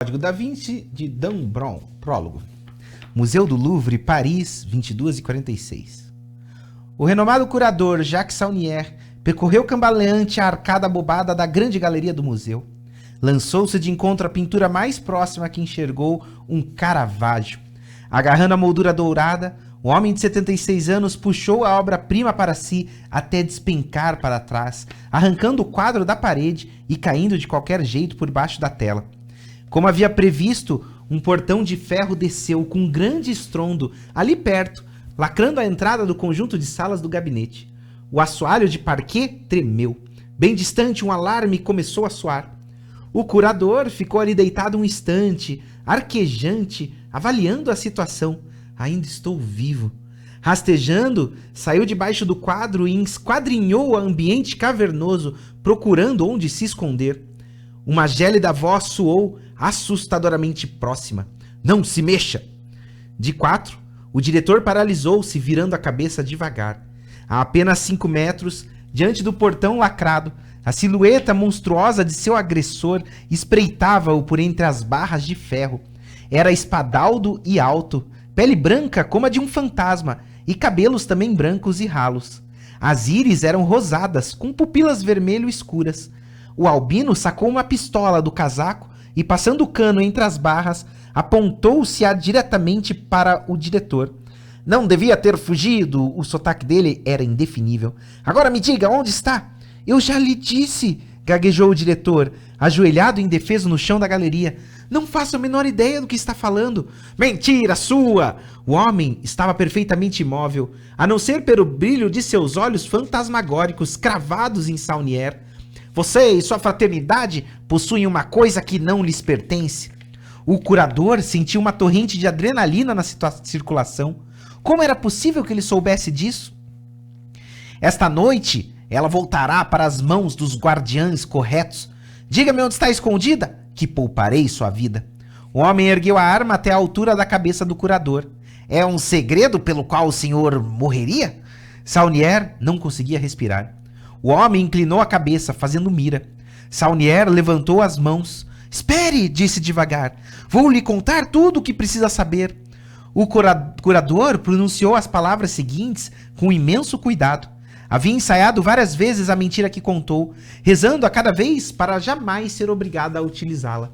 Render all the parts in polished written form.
Código da Vinci de Dan Brown. Prólogo. Museu do Louvre, Paris, 22h46. O renomado curador Jacques Saunier percorreu cambaleante a arcada abobada da grande galeria do museu. Lançou-se de encontro à pintura mais próxima que enxergou, um Caravaggio. Agarrando a moldura dourada, o homem de 76 anos puxou a obra-prima para si até despencar para trás, arrancando o quadro da parede e caindo de qualquer jeito por baixo da tela. Como havia previsto, um portão de ferro desceu com um grande estrondo ali perto, lacrando a entrada do conjunto de salas do gabinete. O assoalho de parquet tremeu. Bem distante, um alarme começou a soar. O curador ficou ali deitado um instante, arquejante, avaliando a situação. Ainda estou vivo. Rastejando, saiu debaixo do quadro e esquadrinhou o ambiente cavernoso, procurando onde se esconder. Uma gélida voz soou assustadoramente próxima. Não se mexa! De 4, o diretor paralisou-se, virando a cabeça devagar. A apenas 5 metros, diante do portão lacrado, a silhueta monstruosa de seu agressor espreitava-o por entre as barras de ferro. Era espadaldo e alto, pele branca como a de um fantasma, e cabelos também brancos e ralos. As íris eram rosadas, com pupilas vermelho escuras. O albino sacou uma pistola do casaco e, passando o cano entre as barras, apontou-se-a diretamente para o diretor. Não devia ter fugido, o sotaque dele era indefinível. Agora me diga, onde está? Eu já lhe disse, gaguejou o diretor, ajoelhado indefeso no chão da galeria. Não faço a menor ideia do que está falando. Mentira sua! O homem estava perfeitamente imóvel, a não ser pelo brilho de seus olhos fantasmagóricos cravados em Saunier. Você e sua fraternidade possuem uma coisa que não lhes pertence. O curador sentiu uma torrente de adrenalina na circulação. Como era possível que ele soubesse disso? Esta noite, ela voltará para as mãos dos guardiães corretos. Diga-me onde está escondida, que pouparei sua vida. O homem ergueu a arma até a altura da cabeça do curador. É um segredo pelo qual o senhor morreria? Saunier não conseguia respirar. O homem inclinou a cabeça, fazendo mira. Saunier levantou as mãos. Espere, disse devagar. Vou lhe contar tudo o que precisa saber. O curador pronunciou as palavras seguintes com imenso cuidado. Havia ensaiado várias vezes a mentira que contou, rezando a cada vez para jamais ser obrigado a utilizá-la.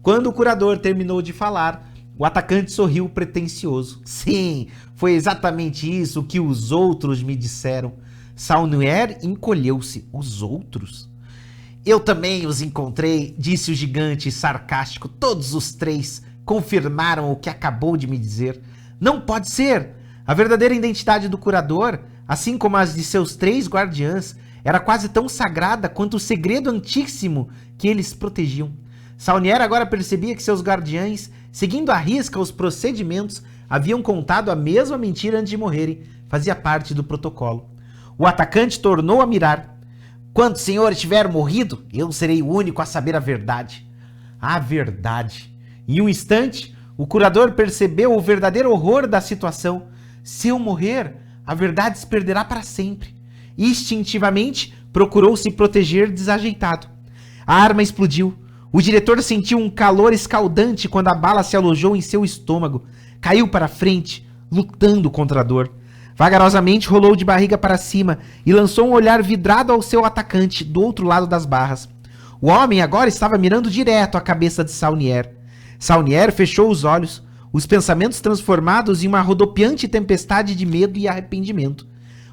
Quando o curador terminou de falar, o atacante sorriu pretensioso. Sim, foi exatamente isso que os outros me disseram. Saunier encolheu-se. Os outros? Eu também os encontrei, disse o gigante sarcástico. Todos os 3 confirmaram o que acabou de me dizer. Não pode ser! A verdadeira identidade do curador, assim como as de seus 3 guardiãs, era quase tão sagrada quanto o segredo antiquíssimo que eles protegiam. Saunier agora percebia que seus guardiães, seguindo à risca os procedimentos, haviam contado a mesma mentira antes de morrerem. Fazia parte do protocolo. O atacante tornou a mirar. Quando o senhor tiver morrido, eu serei o único a saber a verdade. A verdade. Em um instante, o curador percebeu o verdadeiro horror da situação. Se eu morrer, a verdade se perderá para sempre. Instintivamente, procurou se proteger desajeitado. A arma explodiu. O diretor sentiu um calor escaldante quando a bala se alojou em seu estômago. Caiu para frente, lutando contra a dor. Vagarosamente rolou de barriga para cima e lançou um olhar vidrado ao seu atacante do outro lado das barras. O homem agora estava mirando direto a cabeça de Saunier. Saunier fechou os olhos, os pensamentos transformados em uma rodopiante tempestade de medo e arrependimento.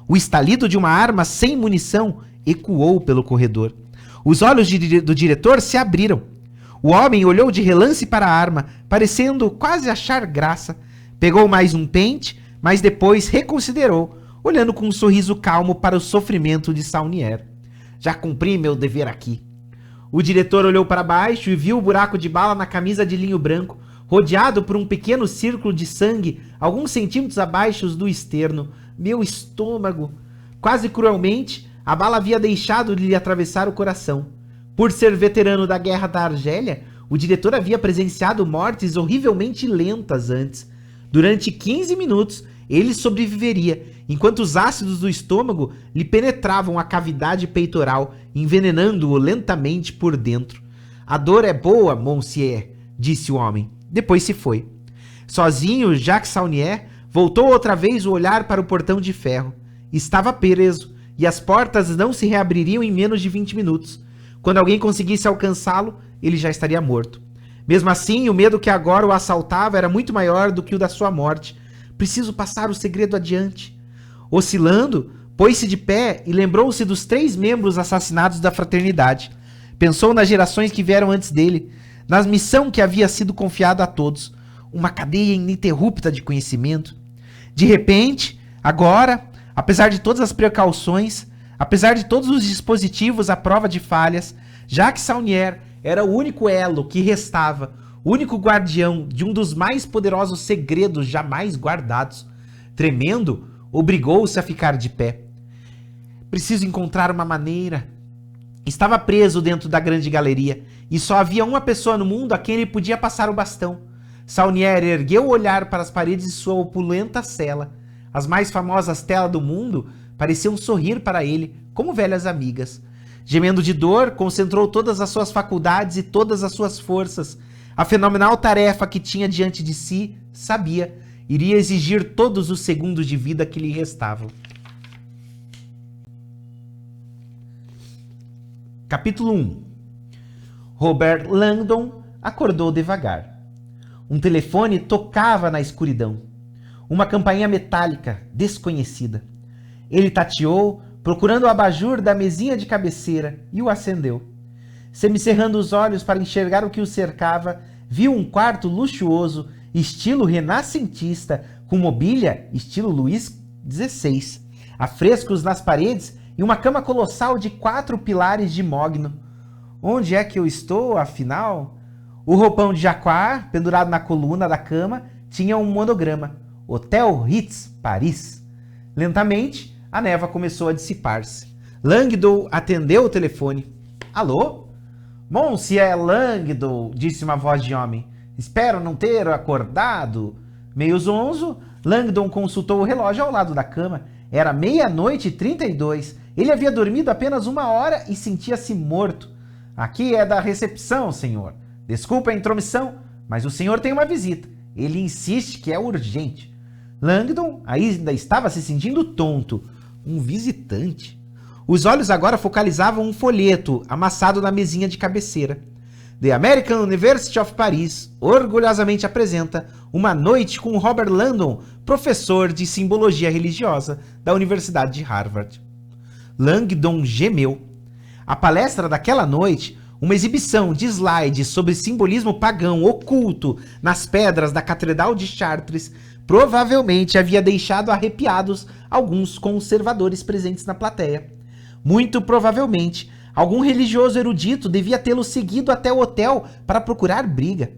O estalido de uma arma sem munição ecoou pelo corredor. Os olhos do diretor se abriram. O homem olhou de relance para a arma, parecendo quase achar graça. Pegou mais um pente, mas depois reconsiderou, olhando com um sorriso calmo para o sofrimento de Saunier. Já cumpri meu dever aqui. O diretor olhou para baixo e viu o buraco de bala na camisa de linho branco, rodeado por um pequeno círculo de sangue, alguns centímetros abaixo do externo. Meu estômago! Quase cruelmente, a bala havia deixado de lhe atravessar o coração. Por ser veterano da Guerra da Argélia, o diretor havia presenciado mortes horrivelmente lentas antes. Durante 15 minutos, ele sobreviveria, enquanto os ácidos do estômago lhe penetravam a cavidade peitoral, envenenando-o lentamente por dentro. A dor é boa, monsieur, disse o homem. Depois se foi. Sozinho, Jacques Saunier voltou outra vez o olhar para o portão de ferro. Estava preso, e as portas não se reabririam em menos de 20 minutos. Quando alguém conseguisse alcançá-lo, ele já estaria morto. Mesmo assim, o medo que agora o assaltava era muito maior do que o da sua morte. Preciso passar o segredo adiante. Oscilando, pôs-se de pé e lembrou-se dos 3 membros assassinados da fraternidade. Pensou nas gerações que vieram antes dele, na missão que havia sido confiada a todos, uma cadeia ininterrupta de conhecimento. De repente, agora, apesar de todas as precauções, apesar de todos os dispositivos à prova de falhas, Jacques Saunier era o único elo que restava, o único guardião de um dos mais poderosos segredos jamais guardados. Tremendo, obrigou-se a ficar de pé. Preciso encontrar uma maneira. Estava preso dentro da grande galeria, e só havia uma pessoa no mundo a quem ele podia passar o bastão. Saunier ergueu o olhar para as paredes de sua opulenta cela. As mais famosas telas do mundo pareciam sorrir para ele, como velhas amigas. Gemendo de dor, concentrou todas as suas faculdades e todas as suas forças. A fenomenal tarefa que tinha diante de si, sabia, iria exigir todos os segundos de vida que lhe restavam. Capítulo 1. Robert Langdon acordou devagar. Um telefone tocava na escuridão. Uma campainha metálica, desconhecida. Ele tateou, procurando o abajur da mesinha de cabeceira, e o acendeu. Semicerrando os olhos para enxergar o que o cercava, viu um quarto luxuoso, estilo renascentista, com mobília estilo Luís XVI, afrescos nas paredes e uma cama colossal de 4 pilares de mogno. Onde é que eu estou, afinal? O roupão de jacquard, pendurado na coluna da cama, tinha um monograma: Hotel Ritz, Paris. Lentamente, a névoa começou a dissipar-se. Langdon atendeu o telefone. Alô? Monsieur Langdon, disse uma voz de homem. Espero não ter acordado. Meio zonzo, Langdon consultou o relógio ao lado da cama. Era 00:32. Ele havia dormido apenas 1 hora e sentia-se morto. Aqui é da recepção, senhor. Desculpa a intromissão, mas o senhor tem uma visita. Ele insiste que é urgente. Langdon ainda estava se sentindo tonto. Um visitante. Os olhos agora focalizavam um folheto amassado na mesinha de cabeceira. The American University of Paris orgulhosamente apresenta Uma Noite com Robert Langdon, professor de simbologia religiosa da Universidade de Harvard. Langdon gemeu. A palestra daquela noite, uma exibição de slides sobre simbolismo pagão oculto nas pedras da Catedral de Chartres, provavelmente havia deixado arrepiados alguns conservadores presentes na plateia. Muito provavelmente, algum religioso erudito devia tê-lo seguido até o hotel para procurar briga.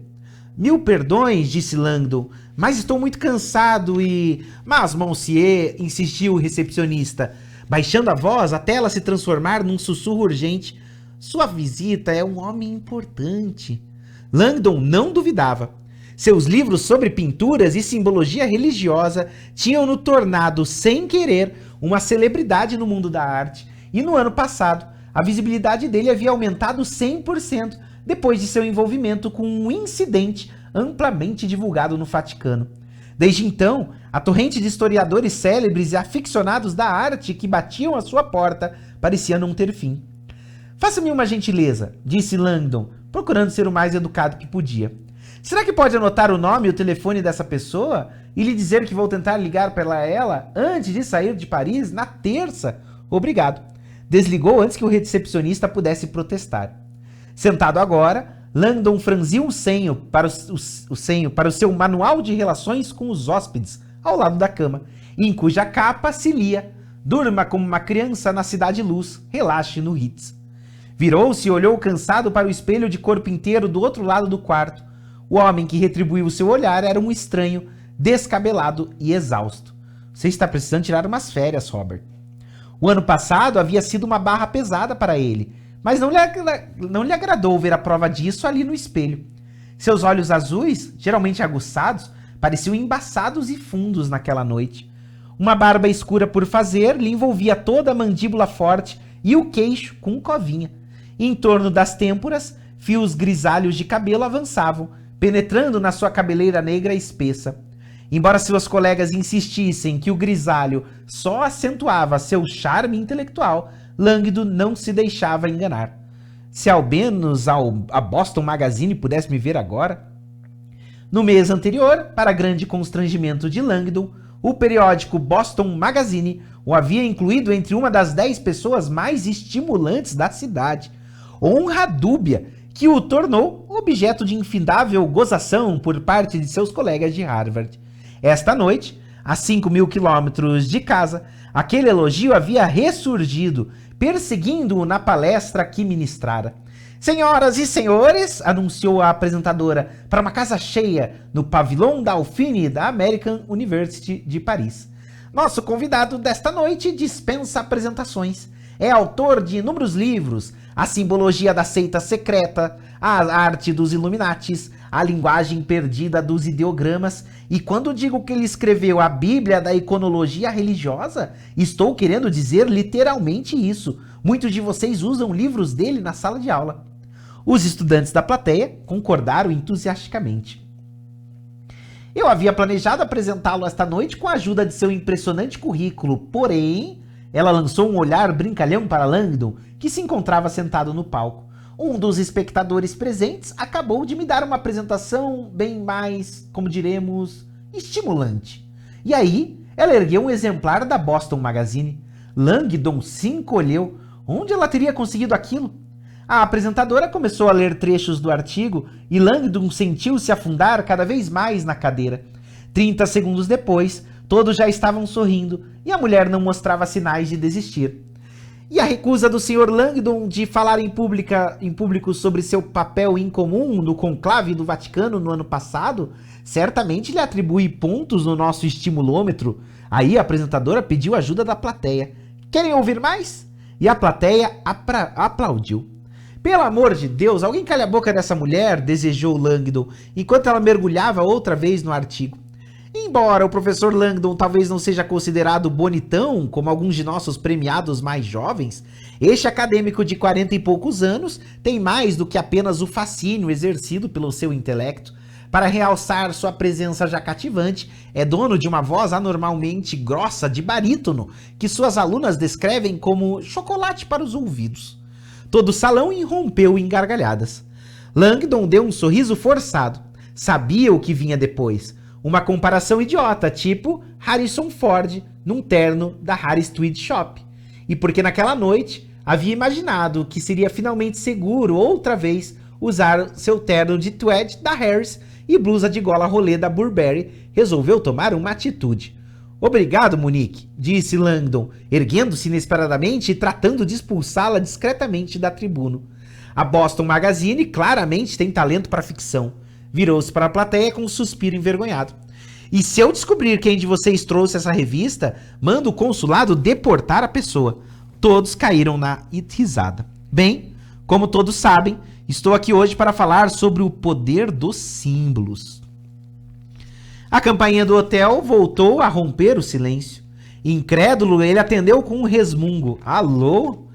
Mil perdões, disse Langdon, mas estou muito cansado e... Mas, monsieur, insistiu o recepcionista, baixando a voz até ela se transformar num sussurro urgente. Sua visita é um homem importante. Langdon não duvidava. Seus livros sobre pinturas e simbologia religiosa tinham-no tornado, sem querer, uma celebridade no mundo da arte. E no ano passado, a visibilidade dele havia aumentado 100% depois de seu envolvimento com um incidente amplamente divulgado no Vaticano. Desde então, a torrente de historiadores célebres e aficionados da arte que batiam à sua porta parecia não ter fim. Faça-me uma gentileza, disse Langdon, procurando ser o mais educado que podia. Será que pode anotar o nome e o telefone dessa pessoa e lhe dizer que vou tentar ligar para ela antes de sair de Paris na terça? Obrigado. Desligou antes que o recepcionista pudesse protestar. Sentado agora, Langdon franziu o senho para o seu manual de relações com os hóspedes, ao lado da cama, em cuja capa se lia: Durma como uma criança na Cidade Luz, relaxe no Ritz. Virou-se e olhou cansado para o espelho de corpo inteiro do outro lado do quarto. O homem que retribuiu o seu olhar era um estranho, descabelado e exausto. Você está precisando tirar umas férias, Robert. O ano passado havia sido uma barra pesada para ele, mas não lhe agradou ver a prova disso ali no espelho. Seus olhos azuis, geralmente aguçados, pareciam embaçados e fundos naquela noite. Uma barba escura por fazer lhe envolvia toda a mandíbula forte e o queixo com covinha. E em torno das têmporas, fios grisalhos de cabelo avançavam, penetrando na sua cabeleira negra espessa. Embora seus colegas insistissem que o grisalho só acentuava seu charme intelectual, Langdon não se deixava enganar. Se ao menos a Boston Magazine pudesse me ver agora. No mês anterior, para grande constrangimento de Langdon, o periódico Boston Magazine o havia incluído entre uma das 10 pessoas mais estimulantes da cidade. Honra dúbia que o tornou objeto de infindável gozação por parte de seus colegas de Harvard. Esta noite, a 5.000 quilômetros de casa, aquele elogio havia ressurgido, perseguindo-o na palestra que ministrara. Senhoras e senhores, anunciou a apresentadora para uma casa cheia no pavilhão Dauphine da American University de Paris. Nosso convidado desta noite dispensa apresentações. É autor de inúmeros livros, A Simbologia da Seita Secreta, A Arte dos Illuminatis, A Linguagem Perdida dos Ideogramas, e quando digo que ele escreveu a Bíblia da Iconologia Religiosa, estou querendo dizer literalmente isso. Muitos de vocês usam livros dele na sala de aula. Os estudantes da plateia concordaram entusiasticamente. Eu havia planejado apresentá-lo esta noite com a ajuda de seu impressionante currículo, porém, ela lançou um olhar brincalhão para Langdon, que se encontrava sentado no palco. Um dos espectadores presentes acabou de me dar uma apresentação bem mais, como diremos, estimulante. E aí, ela ergueu um exemplar da Boston Magazine. Langdon se encolheu. Onde ela teria conseguido aquilo? A apresentadora começou a ler trechos do artigo e Langdon sentiu-se afundar cada vez mais na cadeira. 30 segundos depois, todos já estavam sorrindo e a mulher não mostrava sinais de desistir. E a recusa do Sr. Langdon de falar em público sobre seu papel incomum no conclave do Vaticano no ano passado, certamente lhe atribui pontos no nosso estimulômetro. Aí a apresentadora pediu ajuda da plateia. Querem ouvir mais? E a plateia aplaudiu. Pelo amor de Deus, alguém calha a boca dessa mulher, desejou Langdon, enquanto ela mergulhava outra vez no artigo. Embora o professor Langdon talvez não seja considerado bonitão, como alguns de nossos premiados mais jovens, este acadêmico de 40 e poucos anos tem mais do que apenas o fascínio exercido pelo seu intelecto. Para realçar sua presença já cativante, é dono de uma voz anormalmente grossa de barítono, que suas alunas descrevem como chocolate para os ouvidos. Todo o salão irrompeu em gargalhadas. Langdon deu um sorriso forçado. Sabia o que vinha depois. Uma comparação idiota, tipo Harrison Ford num terno da Harris Tweed Shop. E porque naquela noite havia imaginado que seria finalmente seguro outra vez usar seu terno de tweed da Harris e blusa de gola rolê da Burberry, resolveu tomar uma atitude. Obrigado, Monique, disse Langdon, erguendo-se inesperadamente e tratando de expulsá-la discretamente da tribuna. A Boston Magazine claramente tem talento para ficção. Virou-se para a plateia com um suspiro envergonhado. E se eu descobrir quem de vocês trouxe essa revista, mando o consulado deportar a pessoa. Todos caíram na risada. Bem, como todos sabem, estou aqui hoje para falar sobre o poder dos símbolos. A campainha do hotel voltou a romper o silêncio. Incrédulo, ele atendeu com um resmungo. Alô?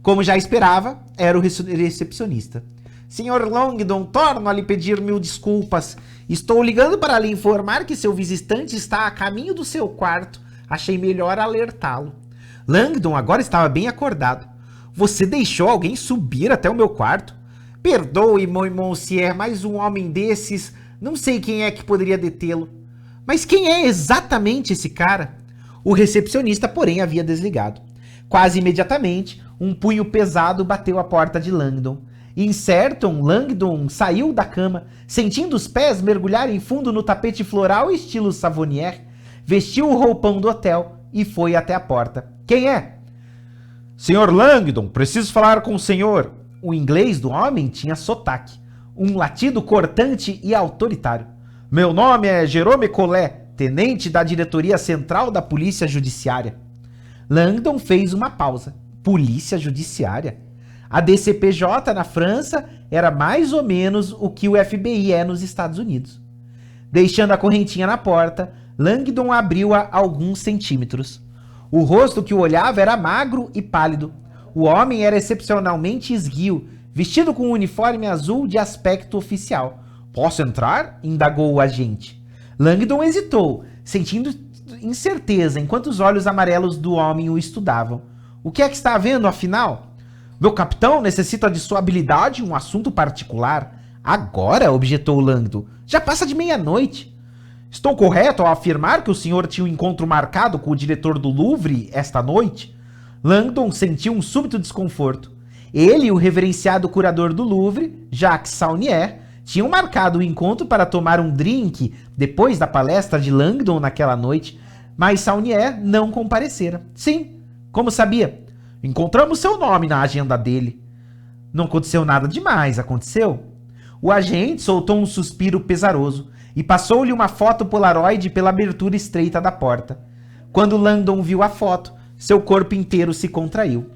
Como já esperava, era o recepcionista. Sr. Langdon, torno a lhe pedir 1000 desculpas. Estou ligando para lhe informar que seu visitante está a caminho do seu quarto. Achei melhor alertá-lo. Langdon agora estava bem acordado. Você deixou alguém subir até o meu quarto? Perdoe, monsieur, mas um homem desses... Não sei quem é que poderia detê-lo. Mas quem é exatamente esse cara? O recepcionista, porém, havia desligado. Quase imediatamente, um punho pesado bateu à porta de Langdon. Incerto, Langdon saiu da cama, sentindo os pés mergulharem fundo no tapete floral estilo Savonier, vestiu o roupão do hotel e foi até a porta. Quem é? Sr. Langdon, preciso falar com o senhor. O inglês do homem tinha sotaque. Um latido cortante e autoritário. Meu nome é Jerome Collet, tenente da diretoria central da Polícia Judiciária. Langdon fez uma pausa. Polícia Judiciária? A DCPJ na França era mais ou menos o que o FBI é nos Estados Unidos. Deixando a correntinha na porta, Langdon abriu-a alguns centímetros. O rosto que o olhava era magro e pálido. O homem era excepcionalmente esguio, vestido com um uniforme azul de aspecto oficial. Posso entrar? Indagou o agente. Langdon hesitou, sentindo incerteza, enquanto os olhos amarelos do homem o estudavam. O que é que está havendo, afinal? Meu capitão necessita de sua habilidade em um assunto particular. Agora, objetou Langdon. Já passa de meia-noite. Estou correto ao afirmar que o senhor tinha um encontro marcado com o diretor do Louvre esta noite? Langdon sentiu um súbito desconforto. Ele e o reverenciado curador do Louvre, Jacques Saunier, tinham marcado o encontro para tomar um drink depois da palestra de Langdon naquela noite, mas Saunier não comparecera. Sim, como sabia? Encontramos seu nome na agenda dele. Não aconteceu nada demais, aconteceu? O agente soltou um suspiro pesaroso e passou-lhe uma foto Polaroid pela abertura estreita da porta. Quando Langdon viu a foto, seu corpo inteiro se contraiu.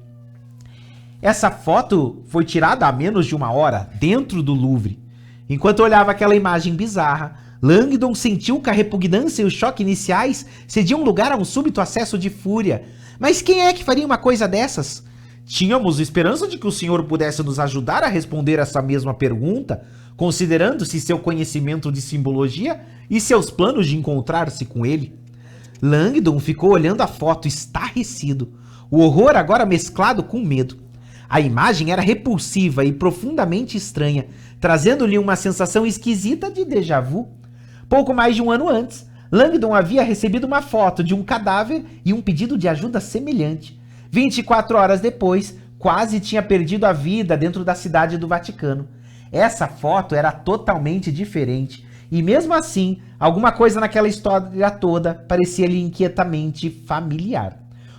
Essa foto foi tirada há menos de uma hora, dentro do Louvre. Enquanto olhava aquela imagem bizarra, Langdon sentiu que a repugnância e o choque iniciais cediam lugar a um súbito acesso de fúria. Mas quem é que faria uma coisa dessas? Tínhamos esperança de que o senhor pudesse nos ajudar a responder essa mesma pergunta, considerando-se seu conhecimento de simbologia e seus planos de encontrar-se com ele. Langdon ficou olhando a foto estarrecido, o horror agora mesclado com medo. A imagem era repulsiva e profundamente estranha, trazendo-lhe uma sensação esquisita de déjà vu. Pouco mais de um ano antes, Langdon havia recebido uma foto de um cadáver e um pedido de ajuda semelhante. 24 horas depois, quase tinha perdido a vida dentro da cidade do Vaticano. Essa foto era totalmente diferente, e mesmo assim, alguma coisa naquela história toda parecia-lhe inquietamente familiar.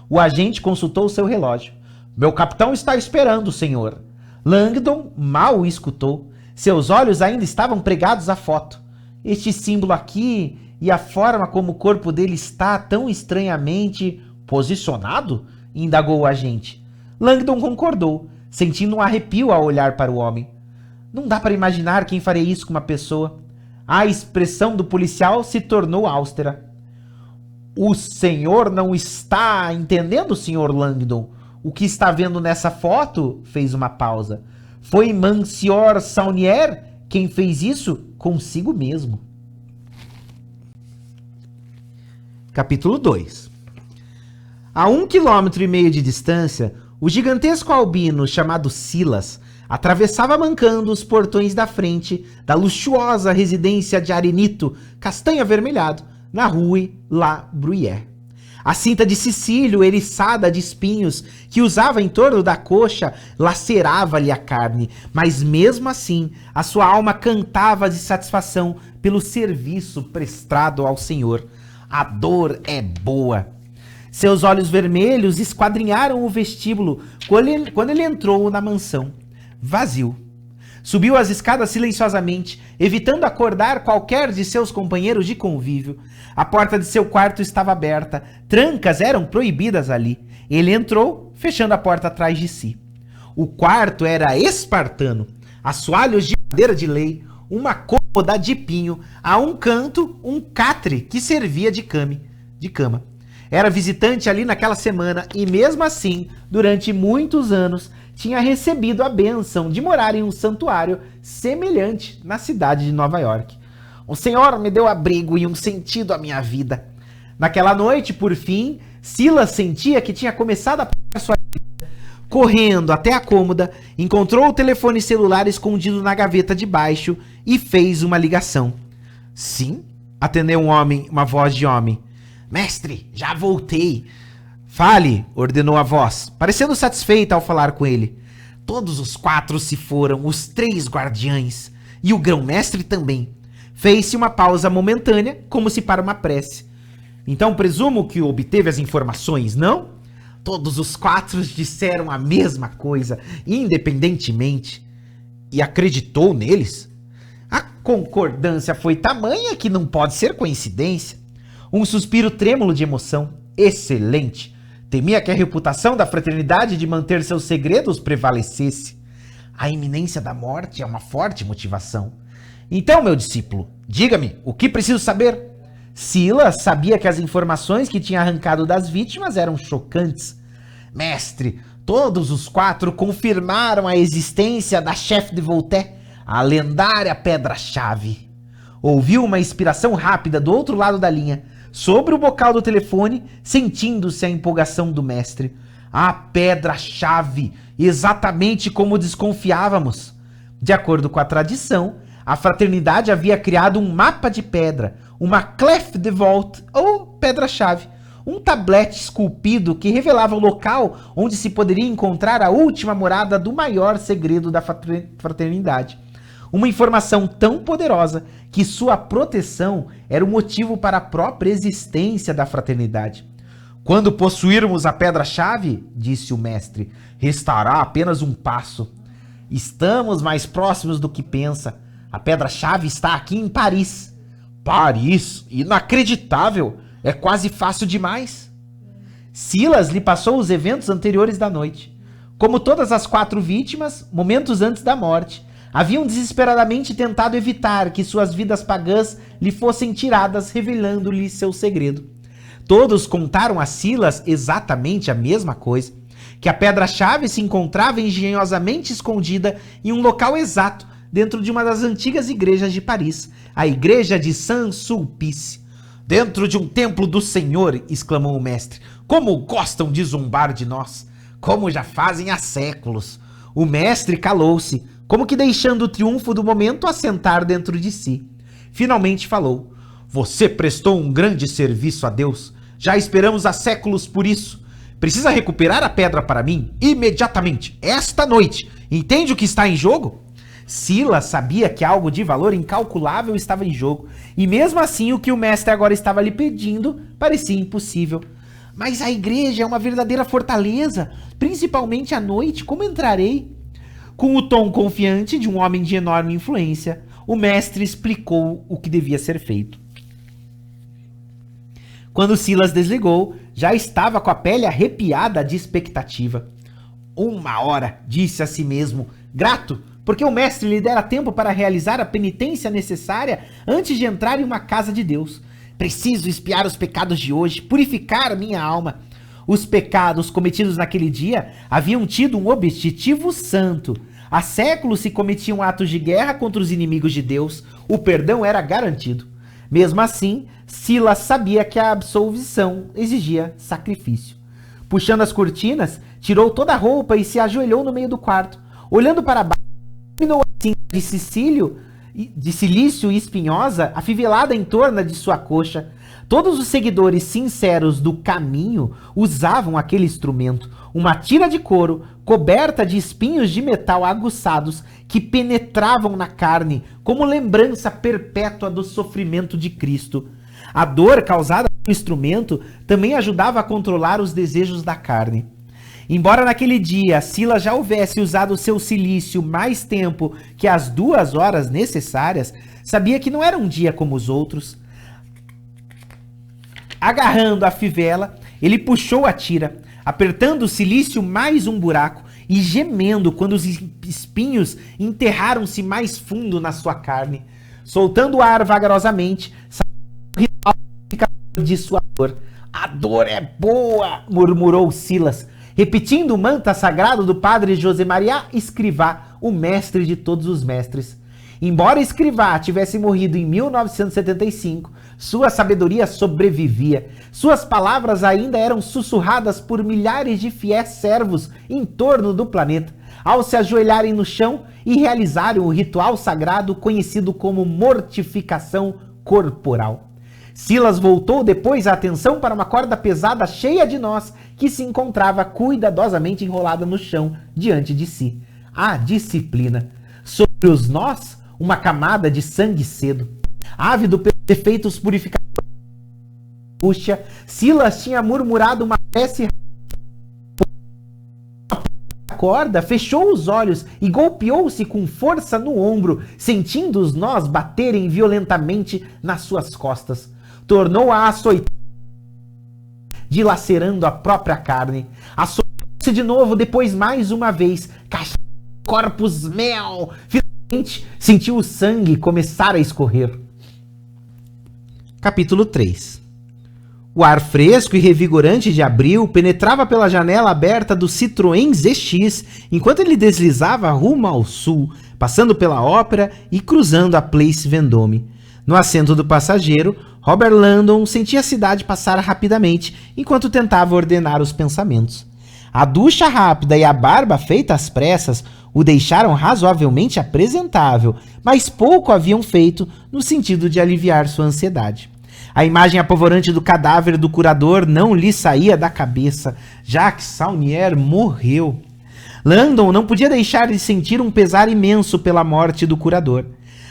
O agente consultou seu relógio. Meu capitão está esperando, senhor. Langdon mal o escutou. Seus olhos ainda estavam pregados à foto. Este símbolo aqui e a forma como o corpo dele está tão estranhamente posicionado? Indagou o agente. Langdon concordou, sentindo um arrepio ao olhar para o homem. Não dá para imaginar quem faria isso com uma pessoa. A expressão do policial se tornou austera. O senhor não está entendendo, senhor Langdon? O que está vendo nessa foto? Fez uma pausa. Foi Monsieur Saunier quem fez isso consigo mesmo. Capítulo 2. A 1,5 km de distância, o gigantesco albino chamado Silas atravessava mancando os portões da frente da luxuosa residência de arenito castanho avermelhado na Rue La Bruyère. A cinta de Sicílio, eriçada de espinhos, que usava em torno da coxa, lacerava-lhe a carne, mas mesmo assim, a sua alma cantava de satisfação pelo serviço prestado ao Senhor. A dor é boa. Seus olhos vermelhos esquadrinharam o vestíbulo quando ele entrou na mansão. Vazio. Subiu as escadas silenciosamente, evitando acordar qualquer de seus companheiros de convívio. A porta de seu quarto estava aberta. Trancas eram proibidas ali. Ele entrou, fechando a porta atrás de si. O quarto era espartano. Assoalhos de madeira de lei, uma cômoda de pinho, a um canto, um catre que servia de cama. Era visitante ali naquela semana e mesmo assim, durante muitos anos, tinha recebido a bênção de morar em um santuário semelhante na cidade de Nova York. O Senhor me deu abrigo e um sentido à minha vida. Naquela noite, por fim, Silas sentia que tinha começado a pagar sua vida. Correndo até a cômoda, encontrou o telefone celular escondido na gaveta de baixo e fez uma ligação. Sim, atendeu uma voz de homem. Mestre, já voltei. Fale, ordenou a voz, parecendo satisfeita ao falar com ele. Todos os 4 se foram, os 3 guardiães. E o grão-mestre também. Fez-se uma pausa momentânea, como se para uma prece. Então presumo que obteve as informações, não? Todos os 4 disseram a mesma coisa, independentemente. E acreditou neles? A concordância foi tamanha que não pode ser coincidência. Um suspiro trêmulo de emoção. Excelente. Temia que a reputação da fraternidade de manter seus segredos prevalecesse. A iminência da morte é uma forte motivação. Então, meu discípulo, diga-me, o que preciso saber? Silas sabia que as informações que tinha arrancado das vítimas eram chocantes. Mestre, todos os 4 confirmaram a existência da chefe de Voltaire, a lendária pedra-chave. Ouviu uma inspiração rápida do outro lado da linha, sobre o bocal do telefone, sentindo-se a empolgação do mestre. A pedra-chave, exatamente como desconfiávamos. De acordo com a tradição, a fraternidade havia criado um mapa de pedra, uma clef de volte, ou pedra-chave, um tablete esculpido que revelava o local onde se poderia encontrar a última morada do maior segredo da fraternidade. Uma informação tão poderosa que sua proteção era o motivo para a própria existência da fraternidade. Quando possuirmos a pedra-chave, disse o mestre, restará apenas um passo. Estamos mais próximos do que pensa. A pedra-chave está aqui em Paris. Paris? Inacreditável! É quase fácil demais. Silas lhe passou os eventos anteriores da noite. Como todas as 4 vítimas, momentos antes da morte, haviam desesperadamente tentado evitar que suas vidas pagãs lhe fossem tiradas, revelando-lhe seu segredo. Todos contaram a Silas exatamente a mesma coisa, que a pedra-chave se encontrava engenhosamente escondida em um local exato dentro de uma das antigas igrejas de Paris, a igreja de Saint-Sulpice. Dentro de um templo do Senhor, exclamou o mestre. Como gostam de zombar de nós, como já fazem há séculos. O mestre calou-se, como que deixando o triunfo do momento assentar dentro de si. Finalmente falou. Você prestou um grande serviço a Deus. Já esperamos há séculos por isso. Precisa recuperar a pedra para mim imediatamente, esta noite. Entende o que está em jogo? Silas sabia que algo de valor incalculável estava em jogo, e mesmo assim o que o mestre agora estava lhe pedindo parecia impossível. Mas a igreja é uma verdadeira fortaleza, principalmente à noite, como entrarei? Com o tom confiante de um homem de enorme influência, o mestre explicou o que devia ser feito. Quando Silas desligou, já estava com a pele arrepiada de expectativa. 1 hora, disse a si mesmo, grato, porque o mestre lhe dera tempo para realizar a penitência necessária antes de entrar em uma casa de Deus. Preciso expiar os pecados de hoje, purificar minha alma. Os pecados cometidos naquele dia haviam tido um objetivo santo. Há séculos se cometiam atos de guerra contra os inimigos de Deus. O perdão era garantido. Mesmo assim, Silas sabia que a absolvição exigia sacrifício. Puxando as cortinas, tirou toda a roupa e se ajoelhou no meio do quarto. Olhando para baixo, terminou assim de silício e espinhosa, afivelada em torno de sua coxa. Todos os seguidores sinceros do caminho usavam aquele instrumento, uma tira de couro coberta de espinhos de metal aguçados que penetravam na carne como lembrança perpétua do sofrimento de Cristo. A dor causada pelo instrumento também ajudava a controlar os desejos da carne. Embora naquele dia Silas já houvesse usado seu cilício mais tempo que as 2 horas necessárias, sabia que não era um dia como os outros. Agarrando a fivela, ele puxou a tira, apertando o cilício mais um buraco e gemendo quando os espinhos enterraram-se mais fundo na sua carne. Soltando o ar vagarosamente, saiu o ritual de sua dor. A dor é boa, murmurou Silas, repetindo o mantra sagrado do padre José Maria Escrivá, o mestre de todos os mestres. Embora Escrivá tivesse morrido em 1975, sua sabedoria sobrevivia. Suas palavras ainda eram sussurradas por milhares de fiéis servos em torno do planeta, ao se ajoelharem no chão e realizarem o ritual sagrado conhecido como mortificação corporal. Silas voltou depois a atenção para uma corda pesada cheia de nós que se encontrava cuidadosamente enrolada no chão diante de si. A disciplina. Sobre os nós, uma camada de sangue cedo. Ávido pelos efeitos purificadores da angústia, Silas tinha murmurado uma prece. A corda fechou os olhos e golpeou-se com força no ombro, sentindo os nós baterem violentamente nas suas costas. Tornou a açoitar, dilacerando a própria carne. Açoitou-se de novo, depois mais uma vez. Corpus mel. Finalmente sentiu o sangue começar a escorrer. Capítulo 3. O ar fresco e revigorante de abril penetrava pela janela aberta do Citroën ZX, enquanto ele deslizava rumo ao sul, passando pela Ópera e cruzando a Place Vendôme. No assento do passageiro, Robert Langdon sentia a cidade passar rapidamente enquanto tentava ordenar os pensamentos. A ducha rápida e a barba feita às pressas o deixaram razoavelmente apresentável, mas pouco haviam feito no sentido de aliviar sua ansiedade. A imagem apavorante do cadáver do curador não lhe saía da cabeça. Jacques Saunier morreu. Langdon não podia deixar de sentir um pesar imenso pela morte do curador.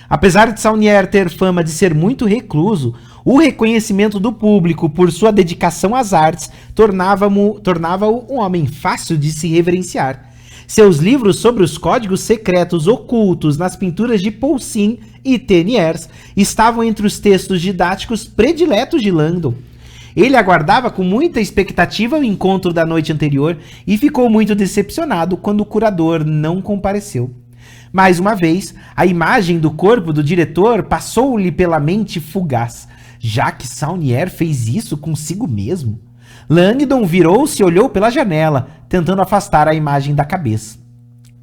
Apesar de Saunier ter fama de ser muito recluso, o reconhecimento do público por sua dedicação às artes tornava-o um homem fácil de se reverenciar. Seus livros sobre os códigos secretos ocultos nas pinturas de Poussin e Teniers estavam entre os textos didáticos prediletos de Langdon. Ele aguardava com muita expectativa o encontro da noite anterior e ficou muito decepcionado quando o curador não compareceu. Mais uma vez, a imagem do corpo do diretor passou-lhe pela mente fugaz. Jacques Saunier fez isso consigo mesmo? Langdon virou-se e olhou pela janela, tentando afastar a imagem da cabeça.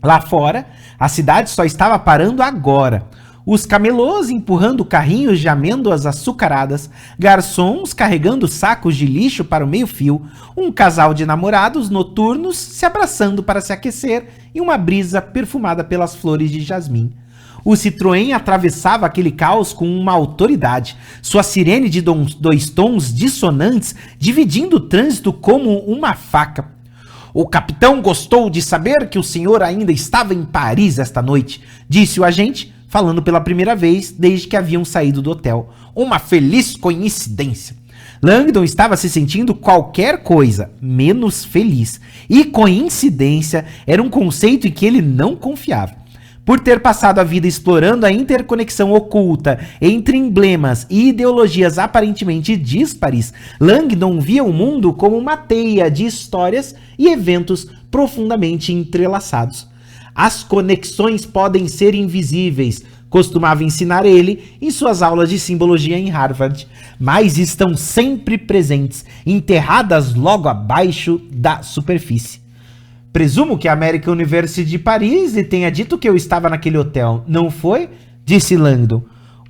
Lá fora, a cidade só estava parando agora. Os camelôs empurrando carrinhos de amêndoas açucaradas, garçons carregando sacos de lixo para o meio-fio, um casal de namorados noturnos se abraçando para se aquecer e uma brisa perfumada pelas flores de jasmim. O Citroën atravessava aquele caos com uma autoridade, sua sirene de dois tons dissonantes dividindo o trânsito como uma faca. O capitão gostou de saber que o senhor ainda estava em Paris esta noite, disse o agente, falando pela primeira vez desde que haviam saído do hotel. Uma feliz coincidência. Langdon estava se sentindo qualquer coisa menos feliz, e coincidência era um conceito em que ele não confiava. Por ter passado a vida explorando a interconexão oculta entre emblemas e ideologias aparentemente díspares, Langdon via o mundo como uma teia de histórias e eventos profundamente entrelaçados. As conexões podem ser invisíveis, costumava ensinar ele em suas aulas de simbologia em Harvard, mas estão sempre presentes, enterradas logo abaixo da superfície. Presumo que a American University de Paris lhe tenha dito que eu estava naquele hotel, não foi? Disse Langdon.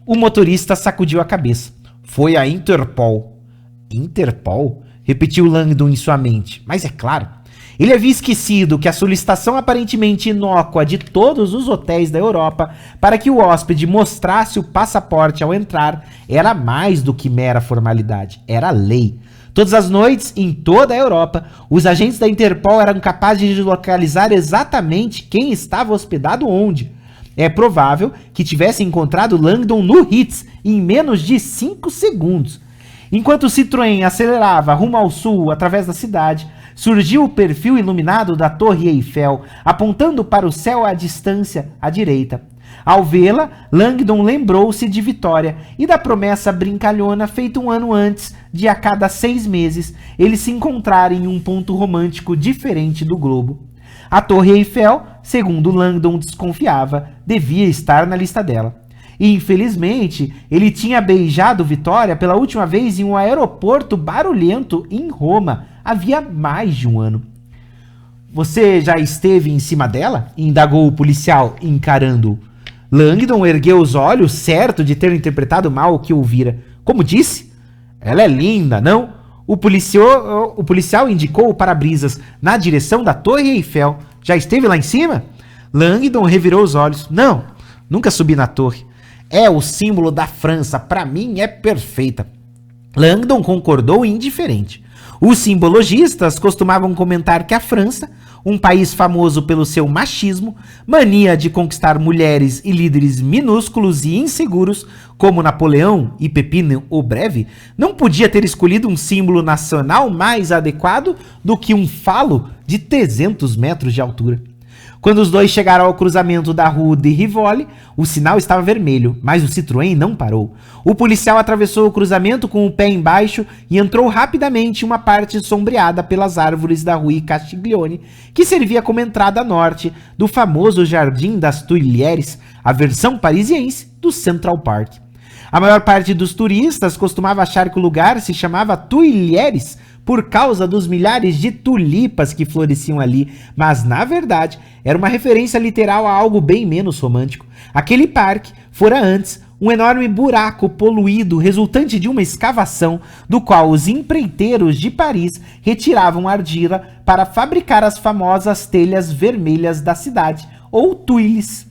O motorista sacudiu a cabeça. Foi a Interpol. Interpol? Repetiu Langdon em sua mente. Mas é claro. Ele havia esquecido que a solicitação aparentemente inócua de todos os hotéis da Europa para que o hóspede mostrasse o passaporte ao entrar era mais do que mera formalidade. Era lei. Todas as noites, em toda a Europa, os agentes da Interpol eram capazes de localizar exatamente quem estava hospedado onde. É provável que tivessem encontrado Langdon no Ritz em menos de 5 segundos. Enquanto o Citroën acelerava rumo ao sul através da cidade, surgiu o perfil iluminado da Torre Eiffel, apontando para o céu à distância, à direita. Ao vê-la, Langdon lembrou-se de Vitória e da promessa brincalhona feita um ano antes de a cada 6 meses eles se encontrarem em um ponto romântico diferente do globo. A Torre Eiffel, segundo Langdon desconfiava, devia estar na lista dela. E, infelizmente, ele tinha beijado Vitória pela última vez em um aeroporto barulhento em Roma, havia mais de um ano. Você já esteve em cima dela? Indagou o policial, encarando-o. Langdon ergueu os olhos, certo de ter interpretado mal o que ouvira. Como disse? Ela é linda, não? O policial indicou o para-brisas na direção da Torre Eiffel. Já esteve lá em cima? Langdon revirou os olhos. Não, nunca subi na torre. É o símbolo da França. Para mim é perfeita. Langdon concordou indiferente. Os simbologistas costumavam comentar que a França, um país famoso pelo seu machismo, mania de conquistar mulheres e líderes minúsculos e inseguros, como Napoleão e Pepino o Breve, não podia ter escolhido um símbolo nacional mais adequado do que um falo de 300 metros de altura. Quando os dois chegaram ao cruzamento da Rue de Rivoli, o sinal estava vermelho, mas o Citroën não parou. O policial atravessou o cruzamento com o pé embaixo e entrou rapidamente em uma parte sombreada pelas árvores da Rue Castiglione, que servia como entrada norte do famoso Jardim das Tuileries, a versão parisiense do Central Park. A maior parte dos turistas costumava achar que o lugar se chamava Tuilhieres por causa dos milhares de tulipas que floresciam ali, mas na verdade era uma referência literal a algo bem menos romântico. Aquele parque fora antes um enorme buraco poluído resultante de uma escavação do qual os empreiteiros de Paris retiravam argila para fabricar as famosas telhas vermelhas da cidade, ou tuiles.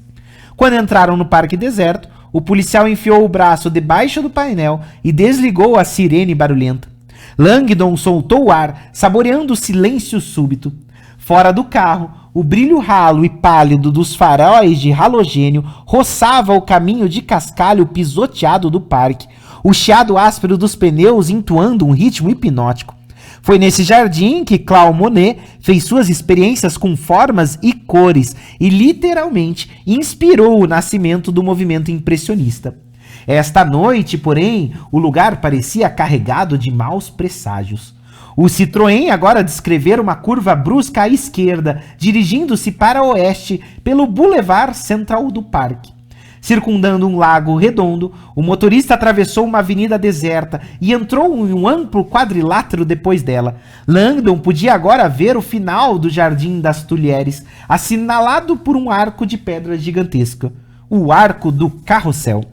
Quando entraram no parque deserto, o policial enfiou o braço debaixo do painel e desligou a sirene barulhenta. Langdon soltou o ar, saboreando o silêncio súbito. Fora do carro, o brilho ralo e pálido dos faróis de halogênio roçava o caminho de cascalho pisoteado do parque, o chiado áspero dos pneus entoando um ritmo hipnótico. Foi nesse jardim que Claude Monet fez suas experiências com formas e cores e literalmente inspirou o nascimento do movimento impressionista. Esta noite, porém, o lugar parecia carregado de maus presságios. O Citroën agora descrevera uma curva brusca à esquerda, dirigindo-se para o oeste pelo Boulevard Central do parque. Circundando um lago redondo, o motorista atravessou uma avenida deserta e entrou em um amplo quadrilátero depois dela. Langdon podia agora ver o final do Jardim das Tuilhieres, assinalado por um arco de pedra gigantesca, o Arco do Carrossel.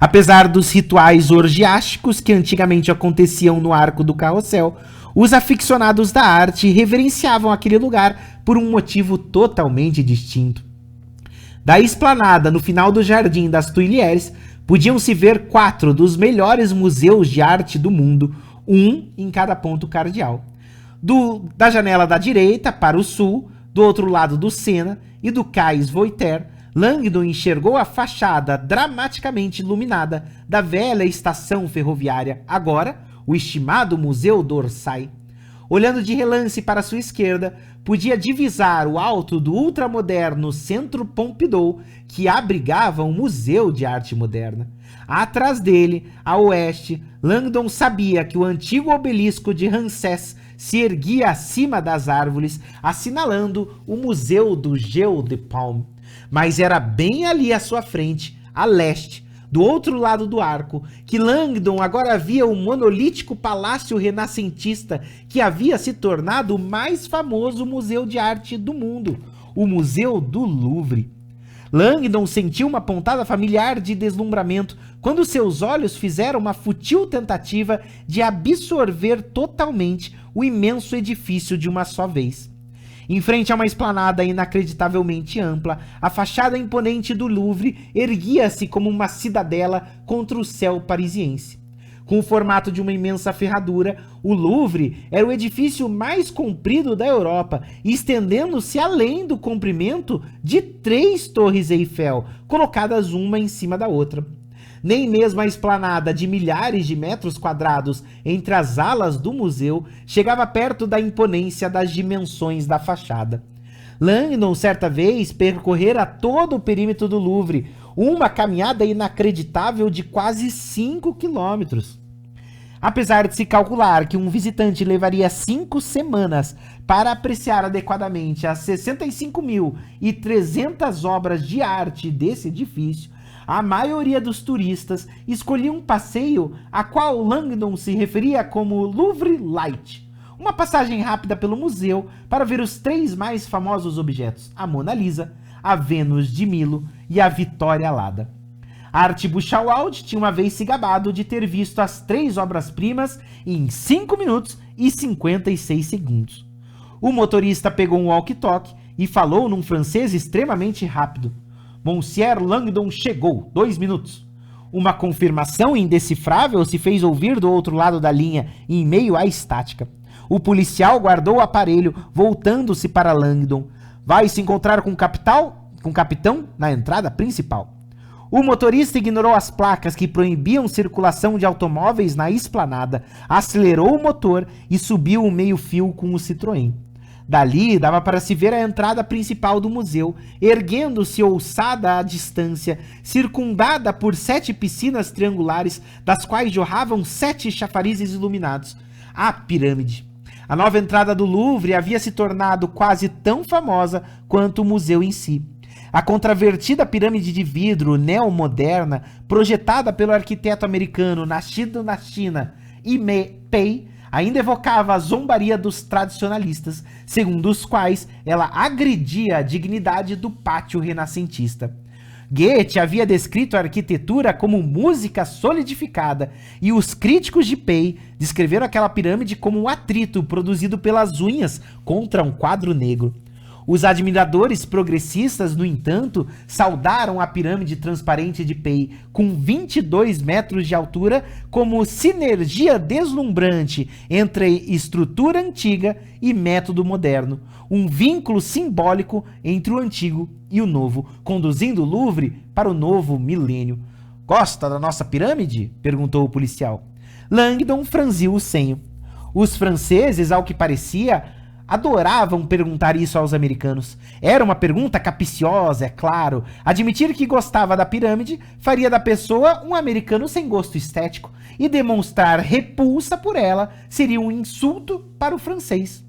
Apesar dos rituais orgiásticos que antigamente aconteciam no Arco do Carrossel, os aficionados da arte reverenciavam aquele lugar por um motivo totalmente distinto. Da esplanada, no final do Jardim das Tuilhieres, podiam-se ver 4 dos melhores museus de arte do mundo, um em cada ponto cardeal. Da janela da direita, para o sul, do outro lado do Sena e do Cais Voltaire, Langdon enxergou a fachada dramaticamente iluminada da velha estação ferroviária, agora o estimado Museu d'Orsay. Olhando de relance para sua esquerda, podia divisar o alto do ultramoderno Centro Pompidou, que abrigava um museu de arte moderna. Atrás dele, a oeste, Langdon sabia que o antigo obelisco de Ramsés se erguia acima das árvores, assinalando o Museu do Jeu de Paume. Mas era bem ali à sua frente, a leste, do outro lado do arco, que Langdon agora via o monolítico palácio renascentista que havia se tornado o mais famoso museu de arte do mundo, o Museu do Louvre. Langdon sentiu uma pontada familiar de deslumbramento quando seus olhos fizeram uma fútil tentativa de absorver totalmente o imenso edifício de uma só vez. Em frente a uma esplanada inacreditavelmente ampla, a fachada imponente do Louvre erguia-se como uma cidadela contra o céu parisiense. Com o formato de uma imensa ferradura, o Louvre era o edifício mais comprido da Europa, estendendo-se além do comprimento de 3 torres Eiffel, colocadas uma em cima da outra. Nem mesmo a esplanada de milhares de metros quadrados entre as alas do museu chegava perto da imponência das dimensões da fachada. Langdon, certa vez, percorrera todo o perímetro do Louvre, uma caminhada inacreditável de quase 5 quilômetros. Apesar de se calcular que um visitante levaria 5 semanas para apreciar adequadamente as 65.300 obras de arte desse edifício, a maioria dos turistas escolhia um passeio a qual Langdon se referia como Louvre Light, uma passagem rápida pelo museu para ver os 3 mais famosos objetos, a Mona Lisa, a Vênus de Milo e a Vitória Alada. Art Buchwald tinha uma vez se gabado de ter visto as 3 obras-primas em 5 minutos e 56 segundos. O motorista pegou um walkie-talkie e falou num francês extremamente rápido. Monsieur Langdon chegou, 2 minutos. Uma confirmação indecifrável se fez ouvir do outro lado da linha, em meio à estática. O policial guardou o aparelho, voltando-se para Langdon. Vai se encontrar com o capitão na entrada principal. O motorista ignorou as placas que proibiam circulação de automóveis na esplanada, acelerou o motor e subiu o meio-fio com o Citroën. Dali dava para se ver a entrada principal do museu, erguendo-se ouçada à distância, circundada por 7 piscinas triangulares, das quais jorravam 7 chafarizes iluminados. A pirâmide. A nova entrada do Louvre havia se tornado quase tão famosa quanto o museu em si. A contravertida pirâmide de vidro neomoderna, projetada pelo arquiteto americano nascido na China, Yimei Pei, ainda evocava a zombaria dos tradicionalistas, segundo os quais ela agredia a dignidade do pátio renascentista. Goethe havia descrito a arquitetura como música solidificada, e os críticos de Pei descreveram aquela pirâmide como um atrito produzido pelas unhas contra um quadro negro. Os admiradores progressistas, no entanto, saudaram a pirâmide transparente de Pei, com 22 metros de altura, como sinergia deslumbrante entre estrutura antiga e método moderno, um vínculo simbólico entre o antigo e o novo, conduzindo o Louvre para o novo milênio. "Gosta da nossa pirâmide?" perguntou o policial. Langdon franziu o senho. Os franceses, ao que parecia, adoravam perguntar isso aos americanos. Era uma pergunta capciosa, é claro. Admitir que gostava da pirâmide faria da pessoa um americano sem gosto estético, e demonstrar repulsa por ela seria um insulto para o francês.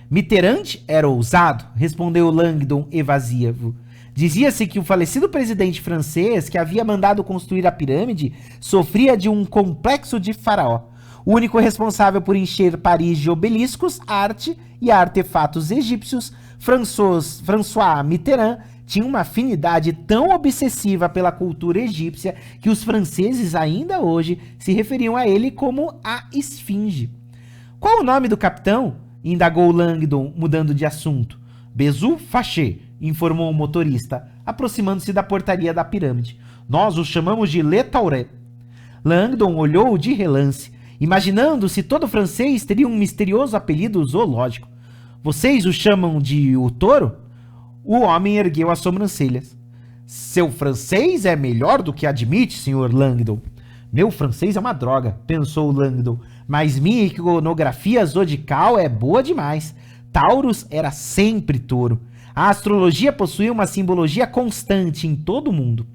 Mitterrand era ousado, respondeu Langdon evasivo. Dizia-se que o falecido presidente francês, que havia mandado construir a pirâmide, sofria de um complexo de faraó. O único responsável por encher Paris de obeliscos, arte e artefatos egípcios, François Mitterrand, tinha uma afinidade tão obsessiva pela cultura egípcia que os franceses ainda hoje se referiam a ele como a Esfinge. "Qual o nome do capitão?" indagou Langdon, mudando de assunto. "Bezu Faché", informou o motorista, aproximando-se da portaria da pirâmide. "Nós o chamamos de Le Tauret." Langdon olhou de relance, imaginando se todo francês teria um misterioso apelido zoológico. "Vocês o chamam de o touro?" O homem ergueu as sobrancelhas. "Seu francês é melhor do que admite, Sr. Langdon." "Meu francês é uma droga", pensou Langdon, "mas minha iconografia zodiacal é boa demais. Taurus era sempre touro. A astrologia possuía uma simbologia constante em todo o mundo."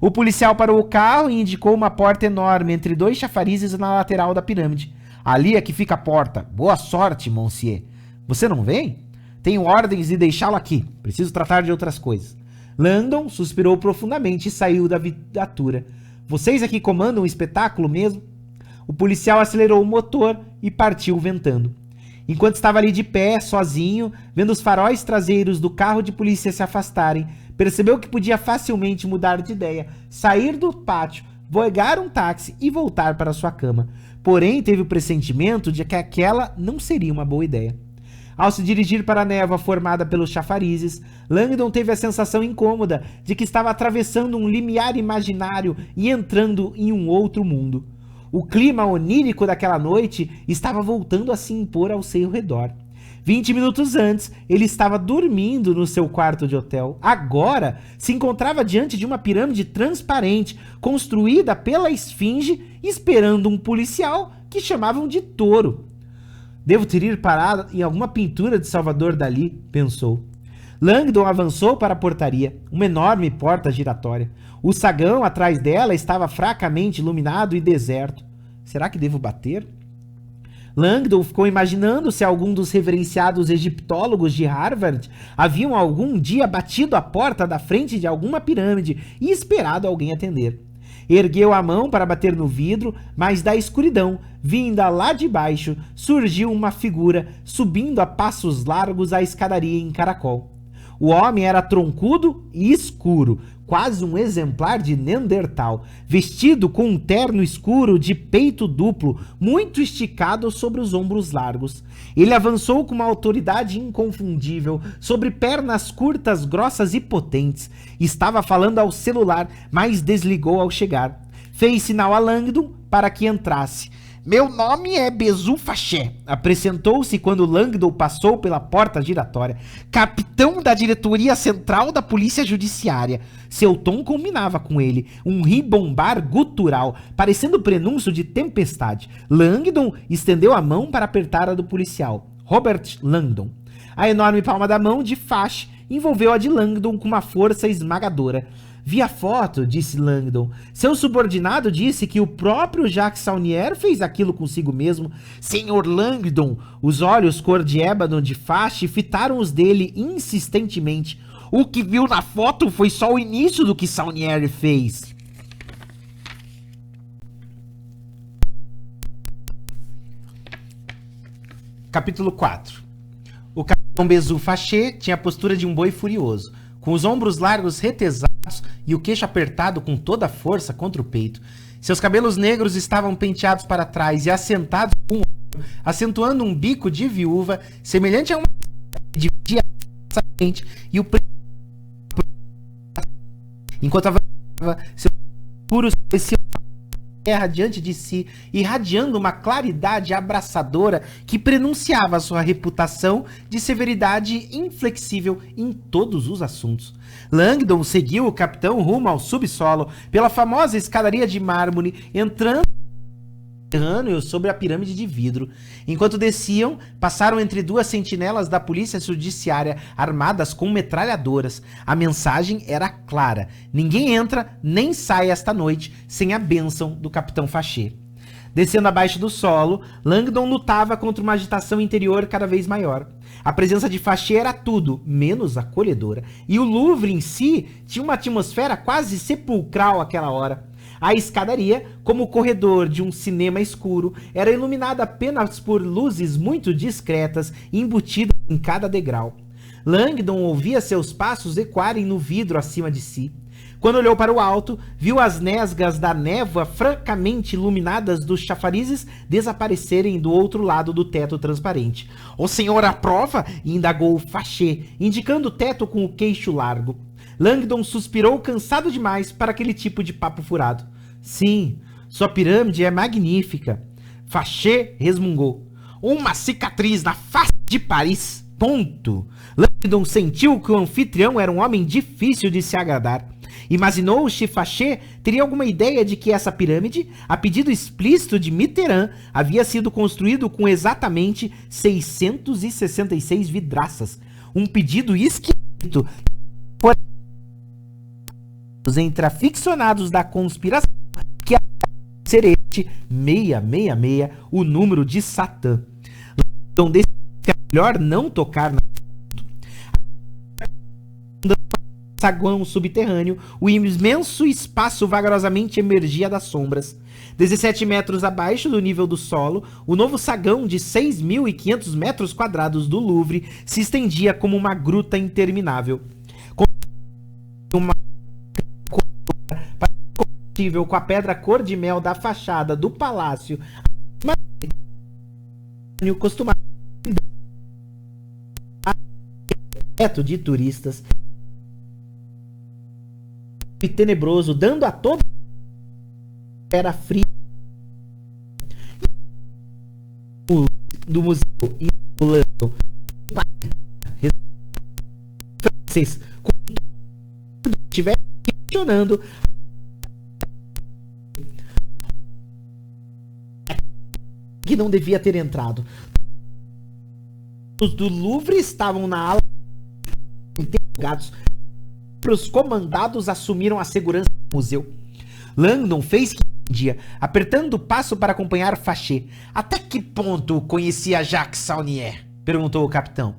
O policial parou o carro e indicou uma porta enorme entre dois chafarizes na lateral da pirâmide. "Ali é que fica a porta. Boa sorte, monsieur." "Você não vem?" "Tenho ordens de deixá-lo aqui. Preciso tratar de outras coisas." Langdon suspirou profundamente e saiu da viatura. "Vocês aqui comandam o espetáculo mesmo?" O policial acelerou o motor e partiu ventando. Enquanto estava ali de pé, sozinho, vendo os faróis traseiros do carro de polícia se afastarem, percebeu que podia facilmente mudar de ideia, sair do pátio, pegar um táxi e voltar para sua cama. Porém, teve o pressentimento de que aquela não seria uma boa ideia. Ao se dirigir para a névoa formada pelos chafarizes, Langdon teve a sensação incômoda de que estava atravessando um limiar imaginário e entrando em um outro mundo. O clima onírico daquela noite estava voltando a se impor ao seu redor. 20 minutos antes, ele estava dormindo no seu quarto de hotel. Agora, se encontrava diante de uma pirâmide transparente, construída pela Esfinge, esperando um policial que chamavam de touro. "Devo ter ido parar em alguma pintura de Salvador Dalí", pensou. Langdon avançou para a portaria, uma enorme porta giratória. O saguão atrás dela estava fracamente iluminado e deserto. Será que devo bater? Langdon ficou imaginando se algum dos reverenciados egiptólogos de Harvard haviam algum dia batido a porta da frente de alguma pirâmide e esperado alguém atender. Ergueu a mão para bater no vidro, mas da escuridão, vinda lá de baixo, surgiu uma figura subindo a passos largos a escadaria em caracol. O homem era troncudo e escuro, quase um exemplar de Neandertal, vestido com um terno escuro de peito duplo, muito esticado sobre os ombros largos. Ele avançou com uma autoridade inconfundível, sobre pernas curtas, grossas e potentes. Estava falando ao celular, mas desligou ao chegar. Fez sinal a Langdon para que entrasse. "Meu nome é Bezu Faché", apresentou-se quando Langdon passou pela porta giratória. "Capitão da diretoria central da polícia judiciária." Seu tom combinava com ele, um ribombar gutural, parecendo o prenúncio de tempestade. Langdon estendeu a mão para apertar a do policial. Robert Langdon. A enorme palma da mão de Faché envolveu a de Langdon com uma força esmagadora. "Vi a foto", disse Langdon. "Seu subordinado disse que o próprio Jacques Saunier fez aquilo consigo mesmo." "Senhor Langdon!" Os olhos cor de ébano de Faché fitaram os dele insistentemente. O que viu na foto foi só o início do que Saunier fez. Capítulo 4. O capitão Bezu Fachê tinha a postura de um boi furioso, com os ombros largos retesados e o queixo apertado com toda a força contra o peito. Seus cabelos negros estavam penteados para trás e assentados com o olho, acentuando um bico de viúva, semelhante a uma que dividia e o enquanto avançava, seus puros pareciam terra diante de si, irradiando uma claridade abraçadora que prenunciava sua reputação de severidade inflexível em todos os assuntos. Langdon seguiu o capitão rumo ao subsolo, pela famosa escadaria de mármore, entrando sobre a pirâmide de vidro. Enquanto desciam, passaram entre duas sentinelas da polícia judiciária armadas com metralhadoras. A mensagem era clara: ninguém entra nem sai esta noite sem a bênção do capitão Fachê. Descendo abaixo do solo, Langdon lutava contra uma agitação interior cada vez maior. A presença de Fachê era tudo menos acolhedora, e o Louvre em si tinha uma atmosfera quase sepulcral àquela hora. A escadaria, como o corredor de um cinema escuro, era iluminada apenas por luzes muito discretas embutidas em cada degrau. Langdon ouvia seus passos ecoarem no vidro acima de si. Quando olhou para o alto, viu as nesgas da névoa francamente iluminadas dos chafarizes desaparecerem do outro lado do teto transparente. — O senhor aprova? — indagou Fachê, indicando o teto com o queixo largo. Langdon suspirou cansado demais para aquele tipo de papo furado. — Sim, sua pirâmide é magnífica. Fachê resmungou. — Uma cicatriz na face de Paris. Ponto. Langdon sentiu que o anfitrião era um homem difícil de se agradar. Imaginou se Fachê teria alguma ideia de que essa pirâmide, a pedido explícito de Mitterrand, havia sido construído com exatamente 666 vidraças. Um pedido esquisito entre aficionados da conspiração que ser este 666 o número de Satã. Então decidiu que é melhor não tocar na saguão subterrâneo, o imenso espaço vagarosamente emergia das sombras. 17 metros abaixo do nível do solo, o novo sagão de 6.500 metros quadrados do Louvre se estendia como uma gruta interminável. Uma com a pedra cor-de-mel da fachada do palácio, costumava teto de turistas e tenebroso, dando a todo era frio do museu insulando francês quando estiver questionando que não devia ter entrado. Os do Louvre estavam na ala interrogados. Os comandados assumiram a segurança do museu. Langdon fez que dia, apertando o passo para acompanhar Fachê. Até que ponto conhecia Jacques Saunier? Perguntou o capitão.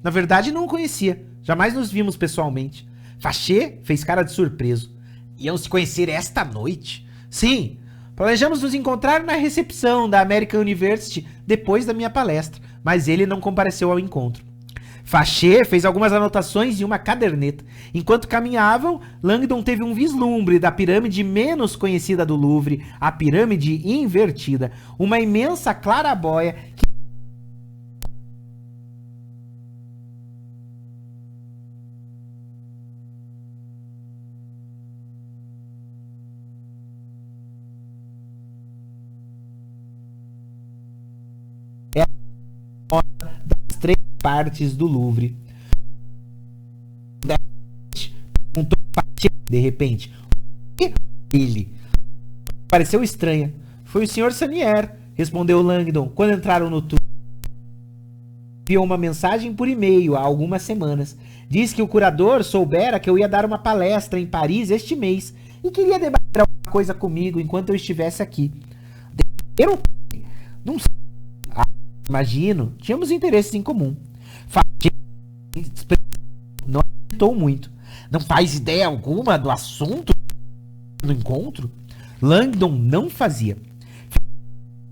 Na verdade, não o conhecia. Jamais nos vimos pessoalmente. Fachê fez cara de surpreso. Iam se conhecer esta noite? Sim. Planejamos nos encontrar na recepção da American University depois da minha palestra, mas ele não compareceu ao encontro. Fachê fez algumas anotações em uma caderneta. Enquanto caminhavam, Langdon teve um vislumbre da pirâmide menos conhecida do Louvre, a pirâmide invertida, uma imensa clarabóia que das três partes do Louvre. De repente, ele pareceu estranha. Foi o Sr. Saunier, respondeu Langdon quando entraram no túnel. Enviou uma mensagem por e-mail há algumas semanas. Diz que o curador soubera que eu ia dar uma palestra em Paris este mês e queria debater alguma coisa comigo enquanto eu estivesse aqui. Não sei. Imagino, tínhamos interesses em comum. Não cogitou muito. Não faz ideia alguma do assunto do encontro? Langdon não fazia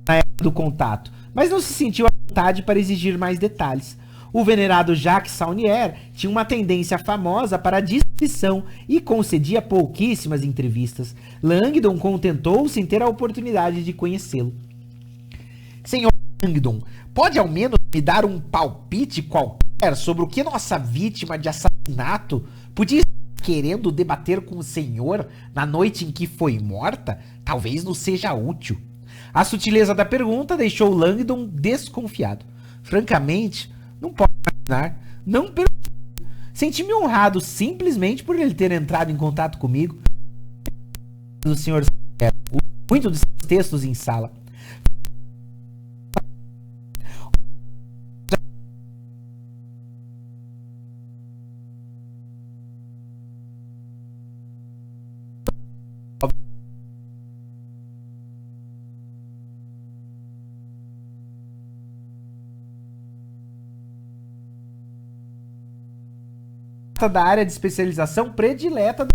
na época do contato, mas não se sentiu à vontade para exigir mais detalhes. O venerado Jacques Saunier tinha uma tendência famosa para a discrição e concedia pouquíssimas entrevistas. Langdon contentou-se em ter a oportunidade de conhecê-lo. Senhor Langdon, pode ao menos me dar um palpite qualquer sobre o que nossa vítima de assassinato podia estar querendo debater com o senhor na noite em que foi morta? Talvez nos seja útil. A sutileza da pergunta deixou Langdon desconfiado. Francamente, não posso imaginar, não pergunto. Senti-me honrado simplesmente por ele ter entrado em contato comigo. O senhor muito dos seus textos em sala. Da área de especialização predileta do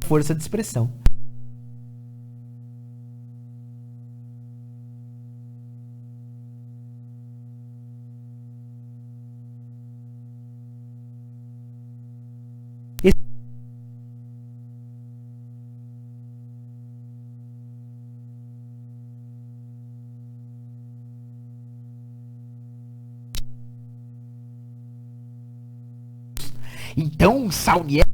força de expressão. Então, Saunier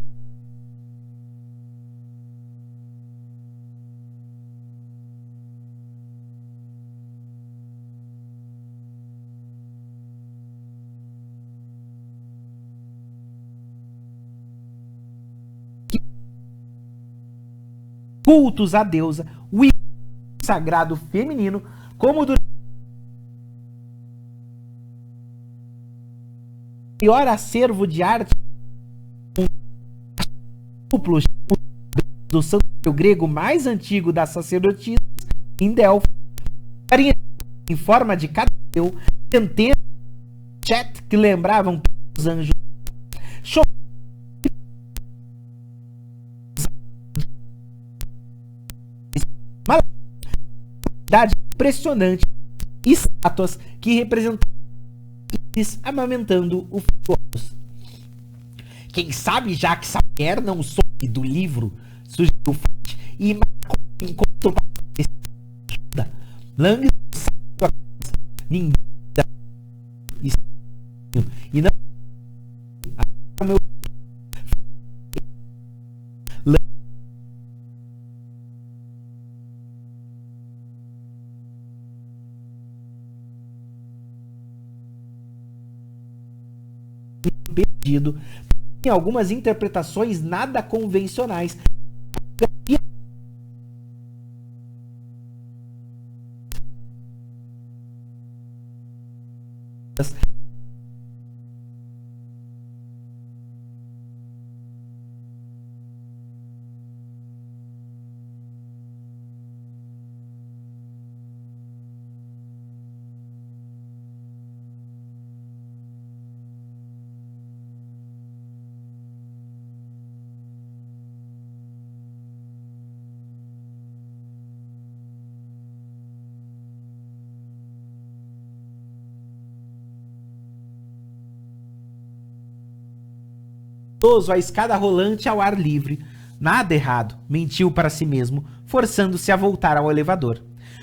cultos à deusa, o sagrado feminino, como do maior acervo de arte do santuário grego mais antigo das sacerdotisas em Delfos, em forma de cadeu, centenas de chat que lembravam os anjos. Uma quantidade impressionante de estátuas que representavam Isis amamentando o filho. Quem sabe Jacques Saunier não soube do livro, sugeriu Fat, e encontrou ajuda. Lang ninguém e não o meu perdido em algumas interpretações nada convencionais. A escada rolante ao ar livre. Nada errado, mentiu para si mesmo, forçando-se a voltar ao elevador.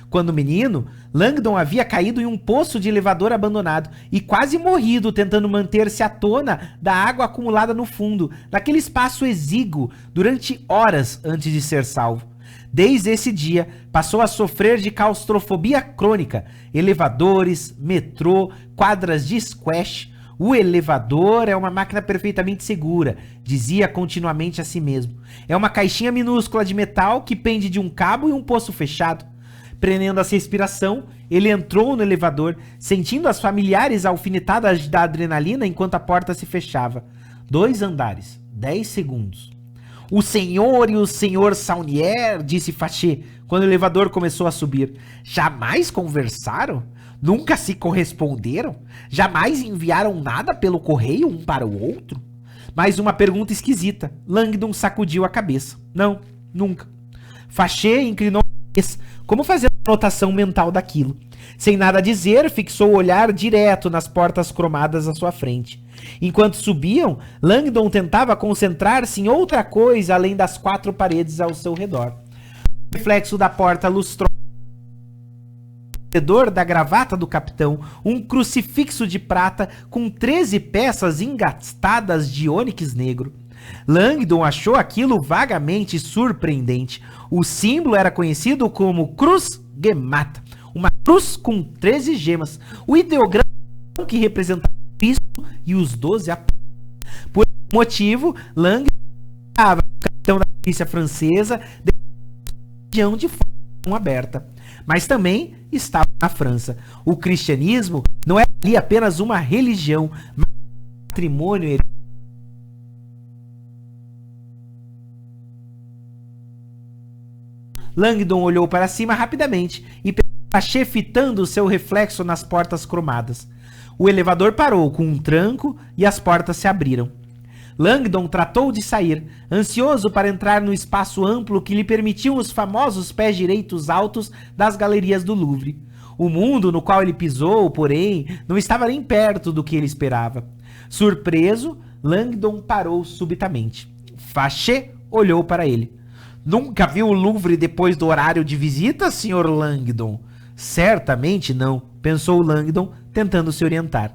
Quando menino, Langdon havia caído em um poço de elevador abandonado e quase morrido tentando manter-se à tona da água acumulada no fundo, naquele espaço exíguo, durante horas antes de ser salvo. Desde esse dia, passou a sofrer de claustrofobia crônica, elevadores, metrô, quadras de squash. O elevador é uma máquina perfeitamente segura, dizia continuamente a si mesmo. É uma caixinha minúscula de metal que pende de um cabo e um poço fechado. Prendendo a respiração, ele entrou no elevador, sentindo as familiares alfinetadas da adrenalina enquanto a porta se fechava. 2 andares, 10 segundos. O senhor e o senhor Saunier, disse Fachet, quando o elevador começou a subir. Jamais conversaram? Nunca se corresponderam? Jamais enviaram nada pelo correio um para o outro? Mais uma pergunta esquisita. Langdon sacudiu a cabeça. Não, nunca. Fachê inclinou a cabeça, como fazendo a anotação mental daquilo. Sem nada dizer, fixou o olhar direto nas portas cromadas à sua frente. Enquanto subiam, Langdon tentava concentrar-se em outra coisa além das 4 paredes ao seu redor. O reflexo da porta lustrou ao redor da gravata do capitão um crucifixo de prata com 13 peças engastadas de ônix negro. Langdon achou aquilo vagamente surpreendente. O símbolo era conhecido como Cruz Gemata, uma cruz com 13 gemas, o ideograma que representava Cristo e os 12 apóstolos. Por esse motivo, Langdon estava o capitão da polícia francesa da região de forma aberta, mas também estava na França. O cristianismo não era ali apenas uma religião, mas um patrimônio heredado. Langdon olhou para cima rapidamente e Fachê fitando seu reflexo nas portas cromadas. O elevador parou com um tranco e as portas se abriram. Langdon tratou de sair, ansioso para entrar no espaço amplo que lhe permitiam os famosos pés direitos altos das galerias do Louvre. O mundo no qual ele pisou, porém, não estava nem perto do que ele esperava. Surpreso, Langdon parou subitamente. Fachê olhou para ele. Nunca viu o Louvre depois do horário de visita, Sr. Langdon? Certamente não, pensou Langdon, tentando se orientar.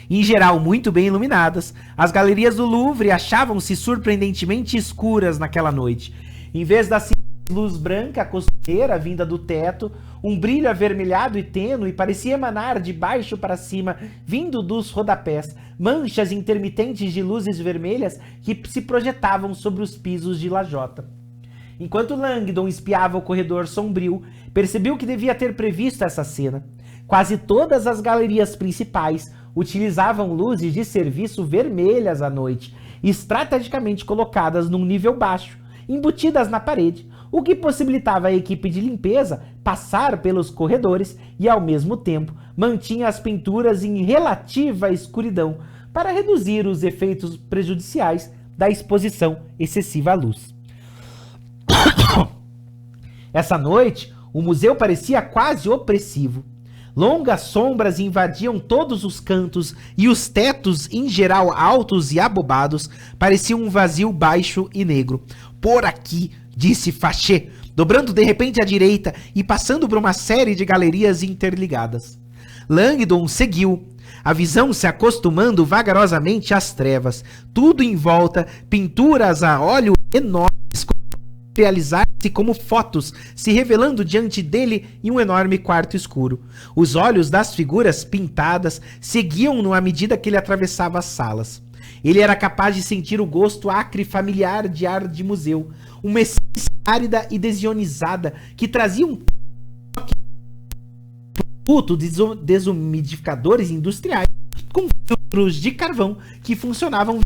Em geral, muito bem iluminadas, as galerias do Louvre achavam-se surpreendentemente escuras naquela noite. Em vez da luz branca costumeira vinda do teto, um brilho avermelhado e tênue parecia emanar de baixo para cima, vindo dos rodapés, manchas intermitentes de luzes vermelhas que se projetavam sobre os pisos de lajota. Enquanto Langdon espiava o corredor sombrio, percebeu que devia ter previsto essa cena. Quase todas as galerias principais utilizavam luzes de serviço vermelhas à noite, estrategicamente colocadas num nível baixo, embutidas na parede, o que possibilitava à equipe de limpeza passar pelos corredores e, ao mesmo tempo, mantinha as pinturas em relativa escuridão para reduzir os efeitos prejudiciais da exposição excessiva à luz. Essa noite, o museu parecia quase opressivo. Longas sombras invadiam todos os cantos e os tetos, em geral altos e abobados, pareciam um vazio baixo e negro. Por aqui, disse Fachê, dobrando de repente à direita e passando por uma série de galerias interligadas. Langdon seguiu, a visão se acostumando vagarosamente às trevas. Tudo em volta, pinturas a óleo enormes, realizar-se como fotos, se revelando diante dele em um enorme quarto escuro. Os olhos das figuras pintadas seguiam-no à medida que ele atravessava as salas. Ele era capaz de sentir o gosto acre e familiar de ar de museu, uma essência árida e desionizada que trazia um produto de desumidificadores industriais com filtros de carvão que funcionavam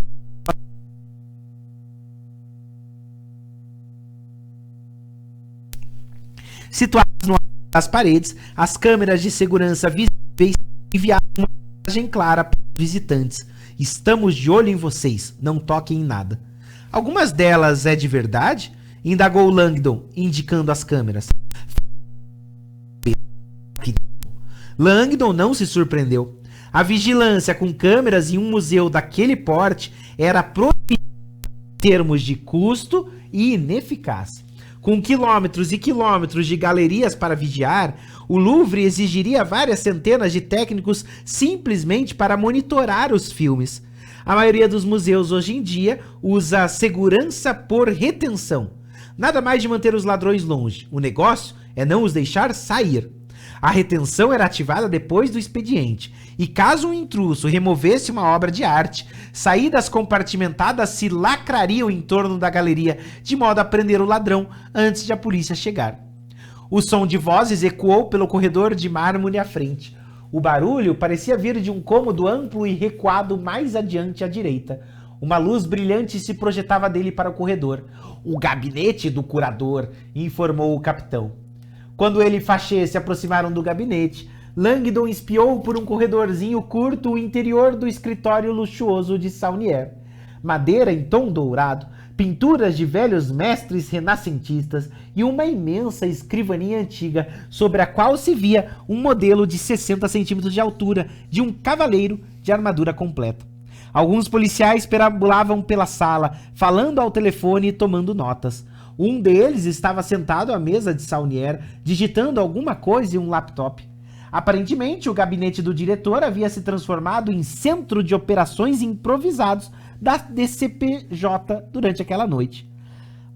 situadas no alto das paredes. As câmeras de segurança visíveis enviavam uma mensagem clara para os visitantes. Estamos de olho em vocês, não toquem em nada. Algumas delas é de verdade? Indagou Langdon, indicando as câmeras. Langdon não se surpreendeu. A vigilância com câmeras em um museu daquele porte era proibida em termos de custo e ineficaz. Com quilômetros e quilômetros de galerias para vigiar, o Louvre exigiria várias centenas de técnicos simplesmente para monitorar os filmes. A maioria dos museus hoje em dia usa segurança por retenção. Nada mais de manter os ladrões longe. O negócio é não os deixar sair. A retenção era ativada depois do expediente, e caso um intruso removesse uma obra de arte, saídas compartimentadas se lacrariam em torno da galeria, de modo a prender o ladrão antes de a polícia chegar. O som de vozes ecoou pelo corredor de mármore à frente. O barulho parecia vir de um cômodo amplo e recuado mais adiante à direita. Uma luz brilhante se projetava dele para o corredor. O gabinete do curador, informou o capitão. Quando ele e Fachê se aproximaram do gabinete, Langdon espiou por um corredorzinho curto o interior do escritório luxuoso de Saunier. Madeira em tom dourado, pinturas de velhos mestres renascentistas e uma imensa escrivaninha antiga sobre a qual se via um modelo de 60 centímetros de altura de um cavaleiro de armadura completa. Alguns policiais perambulavam pela sala, falando ao telefone e tomando notas. Um deles estava sentado à mesa de Saunier, digitando alguma coisa em um laptop. Aparentemente, o gabinete do diretor havia se transformado em centro de operações improvisados da DCPJ durante aquela noite.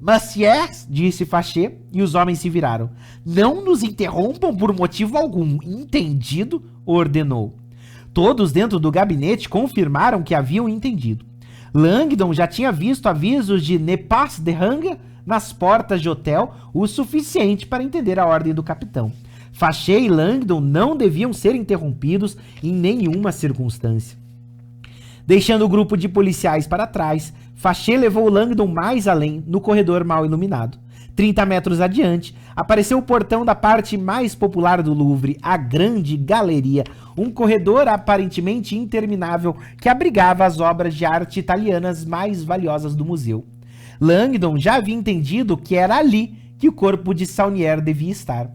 Monsieur, disse Fachê, e os homens se viraram. Não nos interrompam por motivo algum, entendido? Ordenou. Todos dentro do gabinete confirmaram que haviam entendido. Langdon já tinha visto avisos de ne pas déranger nas portas de hotel o suficiente para entender a ordem do capitão. Fachê e Langdon não deviam ser interrompidos em nenhuma circunstância. Deixando o grupo de policiais para trás, Fachê levou Langdon mais além, no corredor mal iluminado. 30 metros adiante, apareceu o portão da parte mais popular do Louvre, a Grande Galeria, um corredor aparentemente interminável que abrigava as obras de arte italianas mais valiosas do museu. Langdon já havia entendido que era ali que o corpo de Saunier devia estar.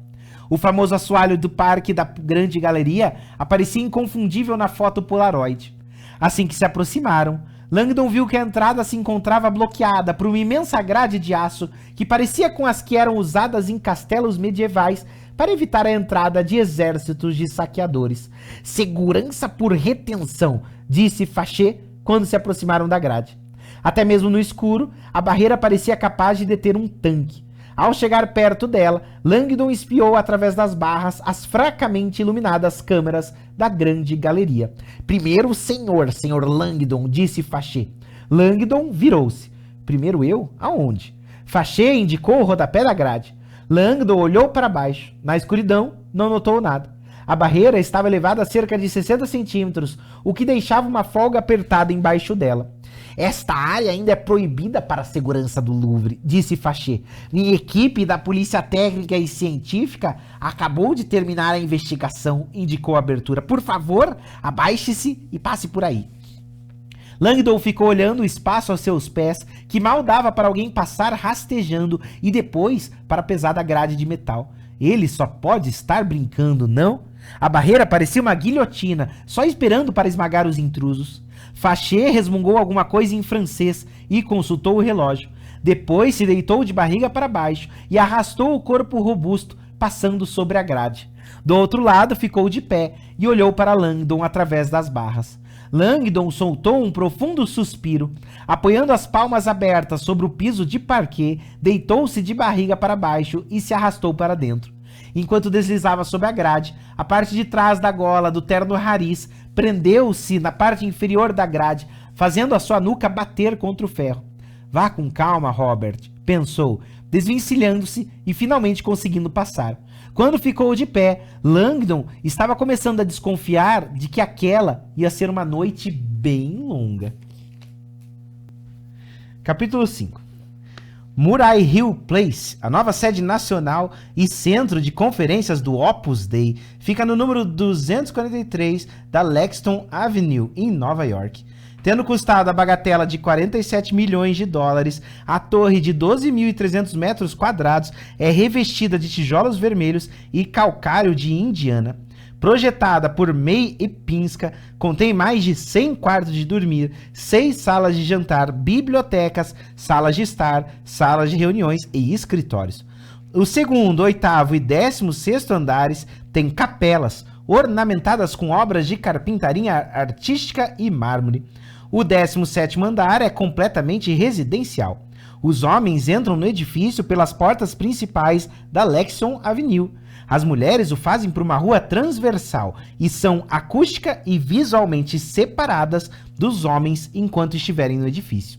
O famoso assoalho do parque da Grande Galeria aparecia inconfundível na foto Polaroid. Assim que se aproximaram, Langdon viu que a entrada se encontrava bloqueada por uma imensa grade de aço que parecia com as que eram usadas em castelos medievais para evitar a entrada de exércitos de saqueadores. Segurança por retenção, disse Fachê quando se aproximaram da grade. Até mesmo no escuro, a barreira parecia capaz de deter um tanque. Ao chegar perto dela, Langdon espiou através das barras as fracamente iluminadas câmeras da Grande Galeria. Primeiro o senhor Langdon, disse Fachê. Langdon virou-se. Primeiro eu? Aonde? Fachê indicou o rodapé da grade. Langdon olhou para baixo. Na escuridão, não notou nada. A barreira estava elevada a cerca de 60 centímetros, o que deixava uma folga apertada embaixo dela. Esta área ainda é proibida para a segurança do Louvre, disse Fachê. Minha equipe da Polícia Técnica e Científica acabou de terminar a investigação, indicou a abertura. Por favor, abaixe-se e passe por aí. Langdon ficou olhando o espaço aos seus pés, que mal dava para alguém passar rastejando, e depois para a pesada grade de metal. Ele só pode estar brincando, não? A barreira parecia uma guilhotina, só esperando para esmagar os intrusos. Fachê resmungou alguma coisa em francês e consultou o relógio. Depois se deitou de barriga para baixo e arrastou o corpo robusto, passando sobre a grade. Do outro lado ficou de pé e olhou para Langdon através das barras. Langdon soltou um profundo suspiro. Apoiando as palmas abertas sobre o piso de parquet, deitou-se de barriga para baixo e se arrastou para dentro. Enquanto deslizava sob a grade, a parte de trás da gola do terno Haris prendeu-se na parte inferior da grade, fazendo a sua nuca bater contra o ferro. Vá com calma, Robert, pensou, desvencilhando-se e finalmente conseguindo passar. Quando ficou de pé, Langdon estava começando a desconfiar de que aquela ia ser uma noite bem longa. Capítulo 5. Murray Hill Place, a nova sede nacional e centro de conferências do Opus Dei, fica no número 243 da Lexington Avenue, em Nova York. Tendo custado a bagatela de 47 milhões de dólares, a torre de 12.300 metros quadrados é revestida de tijolos vermelhos e calcário de Indiana. Projetada por May e Pinska, contém mais de 100 quartos de dormir, 6 salas de jantar, bibliotecas, salas de estar, salas de reuniões e escritórios. O segundo, oitavo e 16º andares têm capelas, ornamentadas com obras de carpintaria artística e mármore. O 17º andar é completamente residencial. Os homens entram no edifício pelas portas principais da Lexington Avenue. As mulheres o fazem por uma rua transversal e são acústica e visualmente separadas dos homens enquanto estiverem no edifício.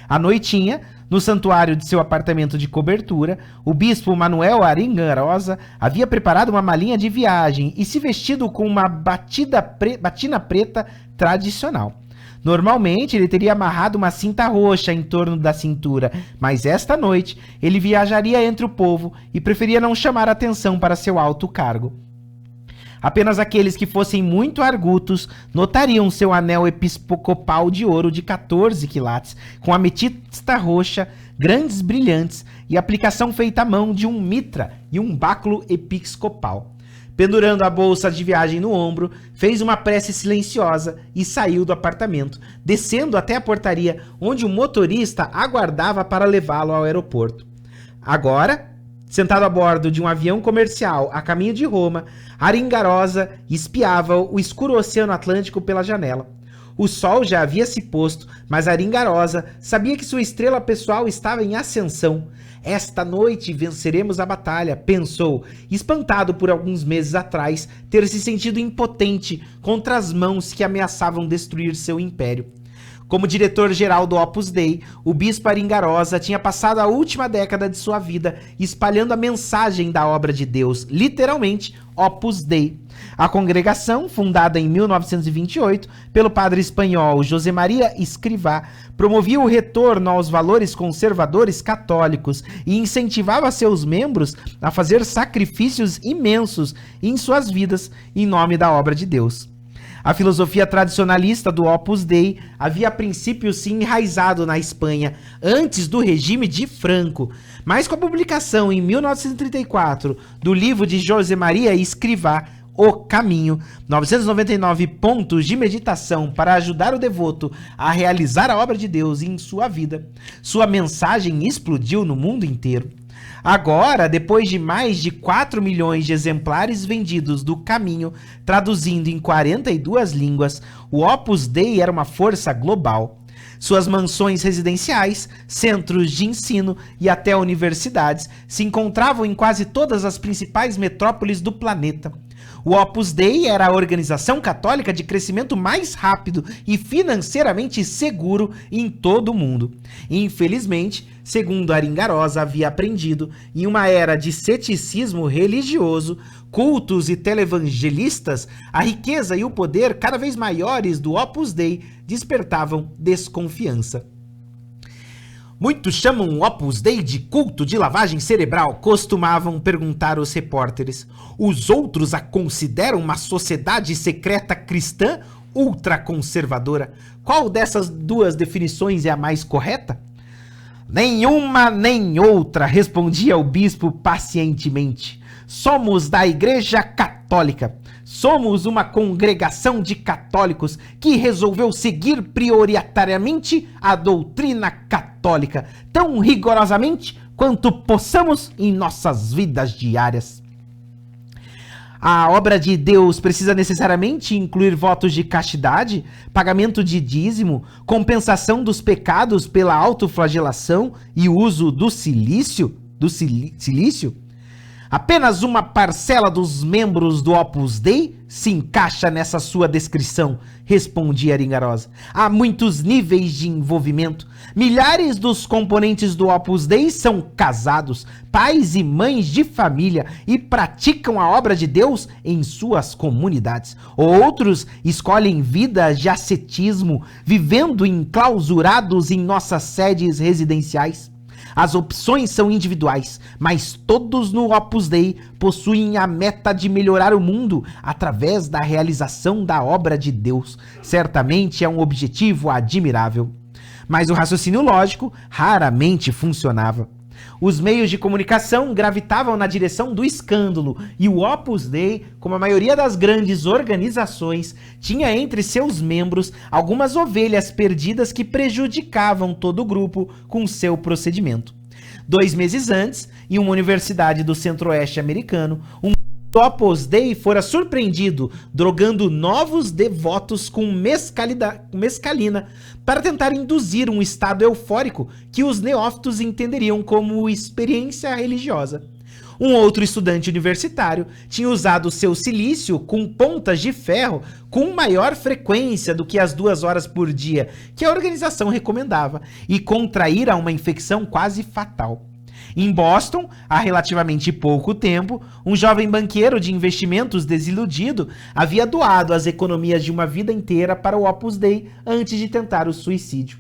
À noitinha, no santuário de seu apartamento de cobertura, o bispo Manuel Aringarosa havia preparado uma malinha de viagem e se vestido com uma batina preta tradicional. Normalmente, ele teria amarrado uma cinta roxa em torno da cintura, mas esta noite ele viajaria entre o povo e preferia não chamar atenção para seu alto cargo. Apenas aqueles que fossem muito argutos notariam seu anel episcopal de ouro de 14 quilates, com ametista roxa, grandes brilhantes e aplicação feita à mão de um mitra e um báculo episcopal. Pendurando a bolsa de viagem no ombro, fez uma prece silenciosa e saiu do apartamento, descendo até a portaria onde o motorista aguardava para levá-lo ao aeroporto. Agora, sentado a bordo de um avião comercial a caminho de Roma, Aringarosa espiava o escuro oceano Atlântico pela janela. O sol já havia se posto, mas Aringarosa sabia que sua estrela pessoal estava em ascensão. Esta noite venceremos a batalha, pensou, espantado por alguns meses atrás ter se sentido impotente contra as mãos que ameaçavam destruir seu império. Como diretor-geral do Opus Dei, o bispo Aringarosa tinha passado a última década de sua vida espalhando a mensagem da obra de Deus, literalmente Opus Dei. A congregação, fundada em 1928 pelo padre espanhol José Maria Escrivá, promovia o retorno aos valores conservadores católicos e incentivava seus membros a fazer sacrifícios imensos em suas vidas em nome da obra de Deus. A filosofia tradicionalista do Opus Dei havia a princípio se enraizado na Espanha antes do regime de Franco, mas com a publicação em 1934 do livro de José Maria Escrivá, O Caminho, 999 pontos de meditação para ajudar o devoto a realizar a obra de Deus em sua vida, sua mensagem explodiu no mundo inteiro. Agora, depois de mais de 4 milhões de exemplares vendidos do Caminho, traduzindo em 42 línguas, o Opus Dei era uma força global. Suas mansões residenciais, centros de ensino e até universidades se encontravam em quase todas as principais metrópoles do planeta. O Opus Dei era a organização católica de crescimento mais rápido e financeiramente seguro em todo o mundo. Infelizmente, segundo Aringarosa havia aprendido, em uma era de ceticismo religioso, cultos e televangelistas, a riqueza e o poder cada vez maiores do Opus Dei despertavam desconfiança. Muitos chamam o Opus Dei de culto de lavagem cerebral, costumavam perguntar os repórteres. Os outros a consideram uma sociedade secreta cristã ultraconservadora. Qual dessas duas definições é a mais correta? Nenhuma nem outra, respondia o bispo pacientemente. Somos da Igreja Católica. Somos uma congregação de católicos que resolveu seguir prioritariamente a doutrina católica, tão rigorosamente quanto possamos em nossas vidas diárias. A obra de Deus precisa necessariamente incluir votos de castidade, pagamento de dízimo, compensação dos pecados pela autoflagelação e uso do silício? Apenas uma parcela dos membros do Opus Dei se encaixa nessa sua descrição, respondia Aringarosa. Há muitos níveis de envolvimento. Milhares dos componentes do Opus Dei são casados, pais e mães de família e praticam a obra de Deus em suas comunidades. Outros escolhem vidas de ascetismo, vivendo enclausurados em nossas sedes residenciais. As opções são individuais, mas todos no Opus Dei possuem a meta de melhorar o mundo através da realização da obra de Deus. Certamente é um objetivo admirável. Mas o raciocínio lógico raramente funcionava. Os meios de comunicação gravitavam na direção do escândalo e o Opus Dei, como a maioria das grandes organizações, tinha entre seus membros algumas ovelhas perdidas que prejudicavam todo o grupo com seu procedimento. 2 meses antes, em uma universidade do centro-oeste americano, um Opus Dei fora surpreendido drogando novos devotos com mescalina para tentar induzir um estado eufórico que os neófitos entenderiam como experiência religiosa. Um outro estudante universitário tinha usado seu silício com pontas de ferro com maior frequência do que as 2 horas por dia que a organização recomendava e contraíra uma infecção quase fatal. Em Boston, há relativamente pouco tempo, um jovem banqueiro de investimentos desiludido havia doado as economias de uma vida inteira para o Opus Dei antes de tentar o suicídio.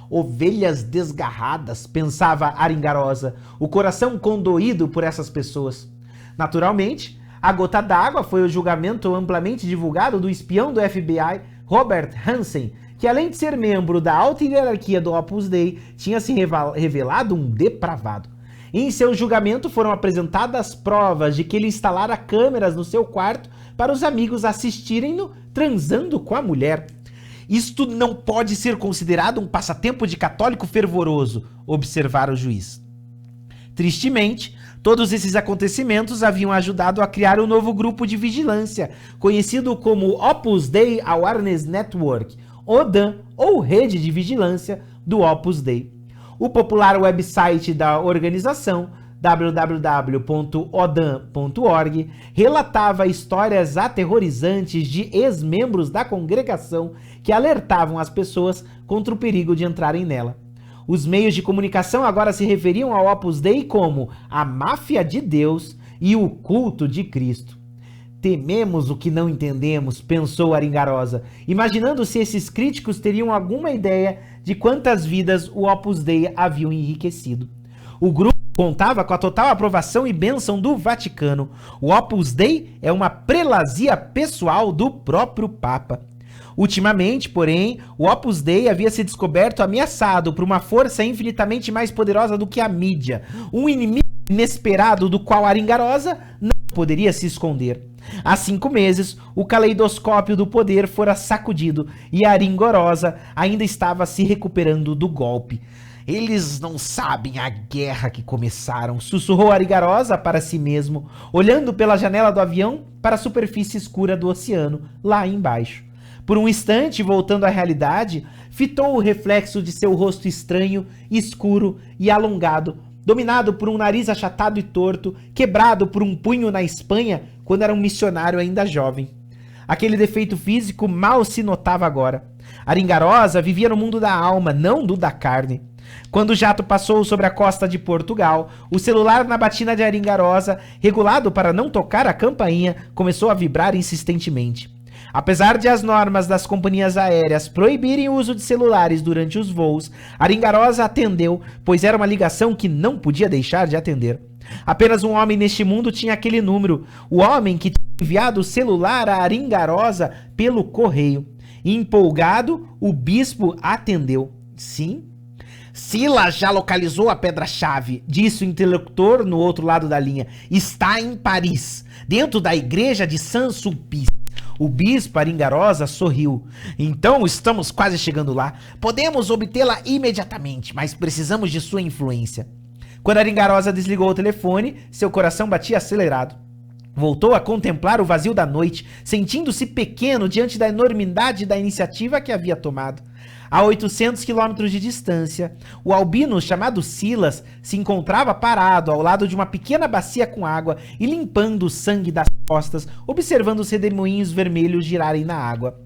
Ovelhas desgarradas, pensava Aringarosa, o coração condoído por essas pessoas. Naturalmente, a gota d'água foi o julgamento amplamente divulgado do espião do FBI, Robert Hansen, que além de ser membro da alta hierarquia do Opus Dei, tinha se revelado um depravado. Em seu julgamento foram apresentadas provas de que ele instalara câmeras no seu quarto para os amigos assistirem-no transando com a mulher. Isto não pode ser considerado um passatempo de católico fervoroso, observara o juiz. Tristemente, todos esses acontecimentos haviam ajudado a criar um novo grupo de vigilância, conhecido como Opus Dei Awareness Network, ODAN, ou Rede de Vigilância do Opus Dei. O popular website da organização, www.odan.org, relatava histórias aterrorizantes de ex-membros da congregação que alertavam as pessoas contra o perigo de entrarem nela. Os meios de comunicação agora se referiam ao Opus Dei como a máfia de Deus e o culto de Cristo. Tememos o que não entendemos, pensou Aringarosa, imaginando se esses críticos teriam alguma ideia de quantas vidas o Opus Dei haviam enriquecido. O grupo contava com a total aprovação e bênção do Vaticano. O Opus Dei é uma prelazia pessoal do próprio Papa. Ultimamente, porém, o Opus Dei havia se descoberto ameaçado por uma força infinitamente mais poderosa do que a mídia, um inimigo inesperado do qual Aringarosa não poderia se esconder. Há 5 meses, o caleidoscópio do poder fora sacudido e Aringarosa ainda estava se recuperando do golpe. Eles não sabem a guerra que começaram, sussurrou Aringarosa para si mesmo, olhando pela janela do avião para a superfície escura do oceano, lá embaixo. Por um instante, voltando à realidade, fitou o reflexo de seu rosto estranho, escuro e alongado, dominado por um nariz achatado e torto, quebrado por um punho na Espanha quando era um missionário ainda jovem. Aquele defeito físico mal se notava agora. Aringarosa vivia no mundo da alma, não do da carne. Quando o jato passou sobre a costa de Portugal, o celular na batina de Aringarosa, regulado para não tocar a campainha, começou a vibrar insistentemente. Apesar de as normas das companhias aéreas proibirem o uso de celulares durante os voos, Aringarosa atendeu, pois era uma ligação que não podia deixar de atender. Apenas um homem neste mundo tinha aquele número, o homem que tinha enviado o celular a Aringarosa pelo correio. Empolgado, o bispo atendeu. Sim? Silas já localizou a pedra-chave, disse o interlocutor no outro lado da linha. Está em Paris, dentro da igreja de Saint-Sulpice. O bispo Aringarosa sorriu. Então estamos quase chegando lá. Podemos obtê-la imediatamente, mas precisamos de sua influência. Quando Aringarosa desligou o telefone, seu coração batia acelerado. Voltou a contemplar o vazio da noite, sentindo-se pequeno diante da enormidade da iniciativa que havia tomado. A 800 quilômetros de distância, o albino chamado Silas se encontrava parado ao lado de uma pequena bacia com água e limpando o sangue das costas, observando os redemoinhos vermelhos girarem na água.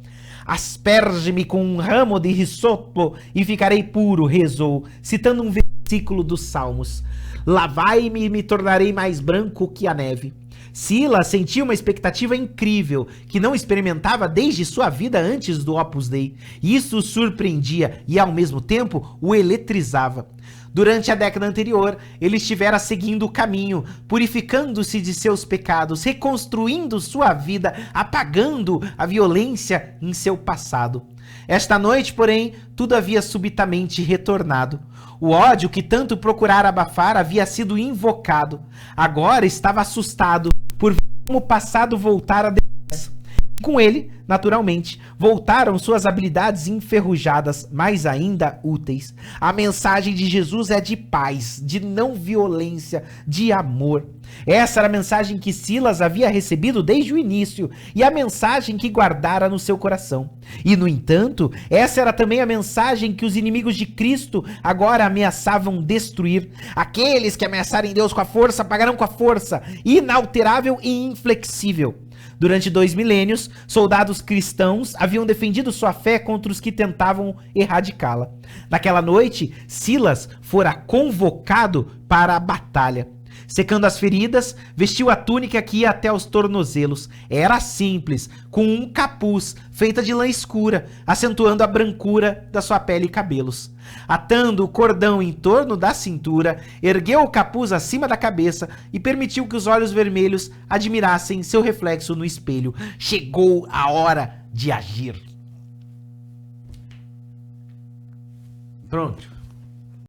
Asperge-me com um ramo de risoto e ficarei puro, rezou, citando um versículo dos Salmos. Lavai-me e me tornarei mais branco que a neve. Silas sentia uma expectativa incrível, que não experimentava desde sua vida antes do Opus Dei. Isso o surpreendia e, ao mesmo tempo, o eletrizava. Durante a década anterior, ele estivera seguindo o caminho, purificando-se de seus pecados, reconstruindo sua vida, apagando a violência em seu passado. Esta noite, porém, tudo havia subitamente retornado. O ódio que tanto procurara abafar havia sido invocado. Agora estava assustado por ver como o passado voltara depressa. Com ele, naturalmente, voltaram suas habilidades enferrujadas, mas ainda úteis. A mensagem de Jesus é de paz, de não violência, de amor. Essa era a mensagem que Silas havia recebido desde o início e a mensagem que guardara no seu coração. E, no entanto, essa era também a mensagem que os inimigos de Cristo agora ameaçavam destruir. Aqueles que ameaçarem Deus com a força pagarão com a força, inalterável e inflexível. Durante 2 milênios, soldados cristãos haviam defendido sua fé contra os que tentavam erradicá-la. Naquela noite, Silas fora convocado para a batalha. Secando as feridas, vestiu a túnica que ia até os tornozelos. Era simples, com um capuz feita de lã escura, acentuando a brancura da sua pele e cabelos. Atando o cordão em torno da cintura, ergueu o capuz acima da cabeça e permitiu que os olhos vermelhos admirassem seu reflexo no espelho. Chegou a hora de agir. Pronto.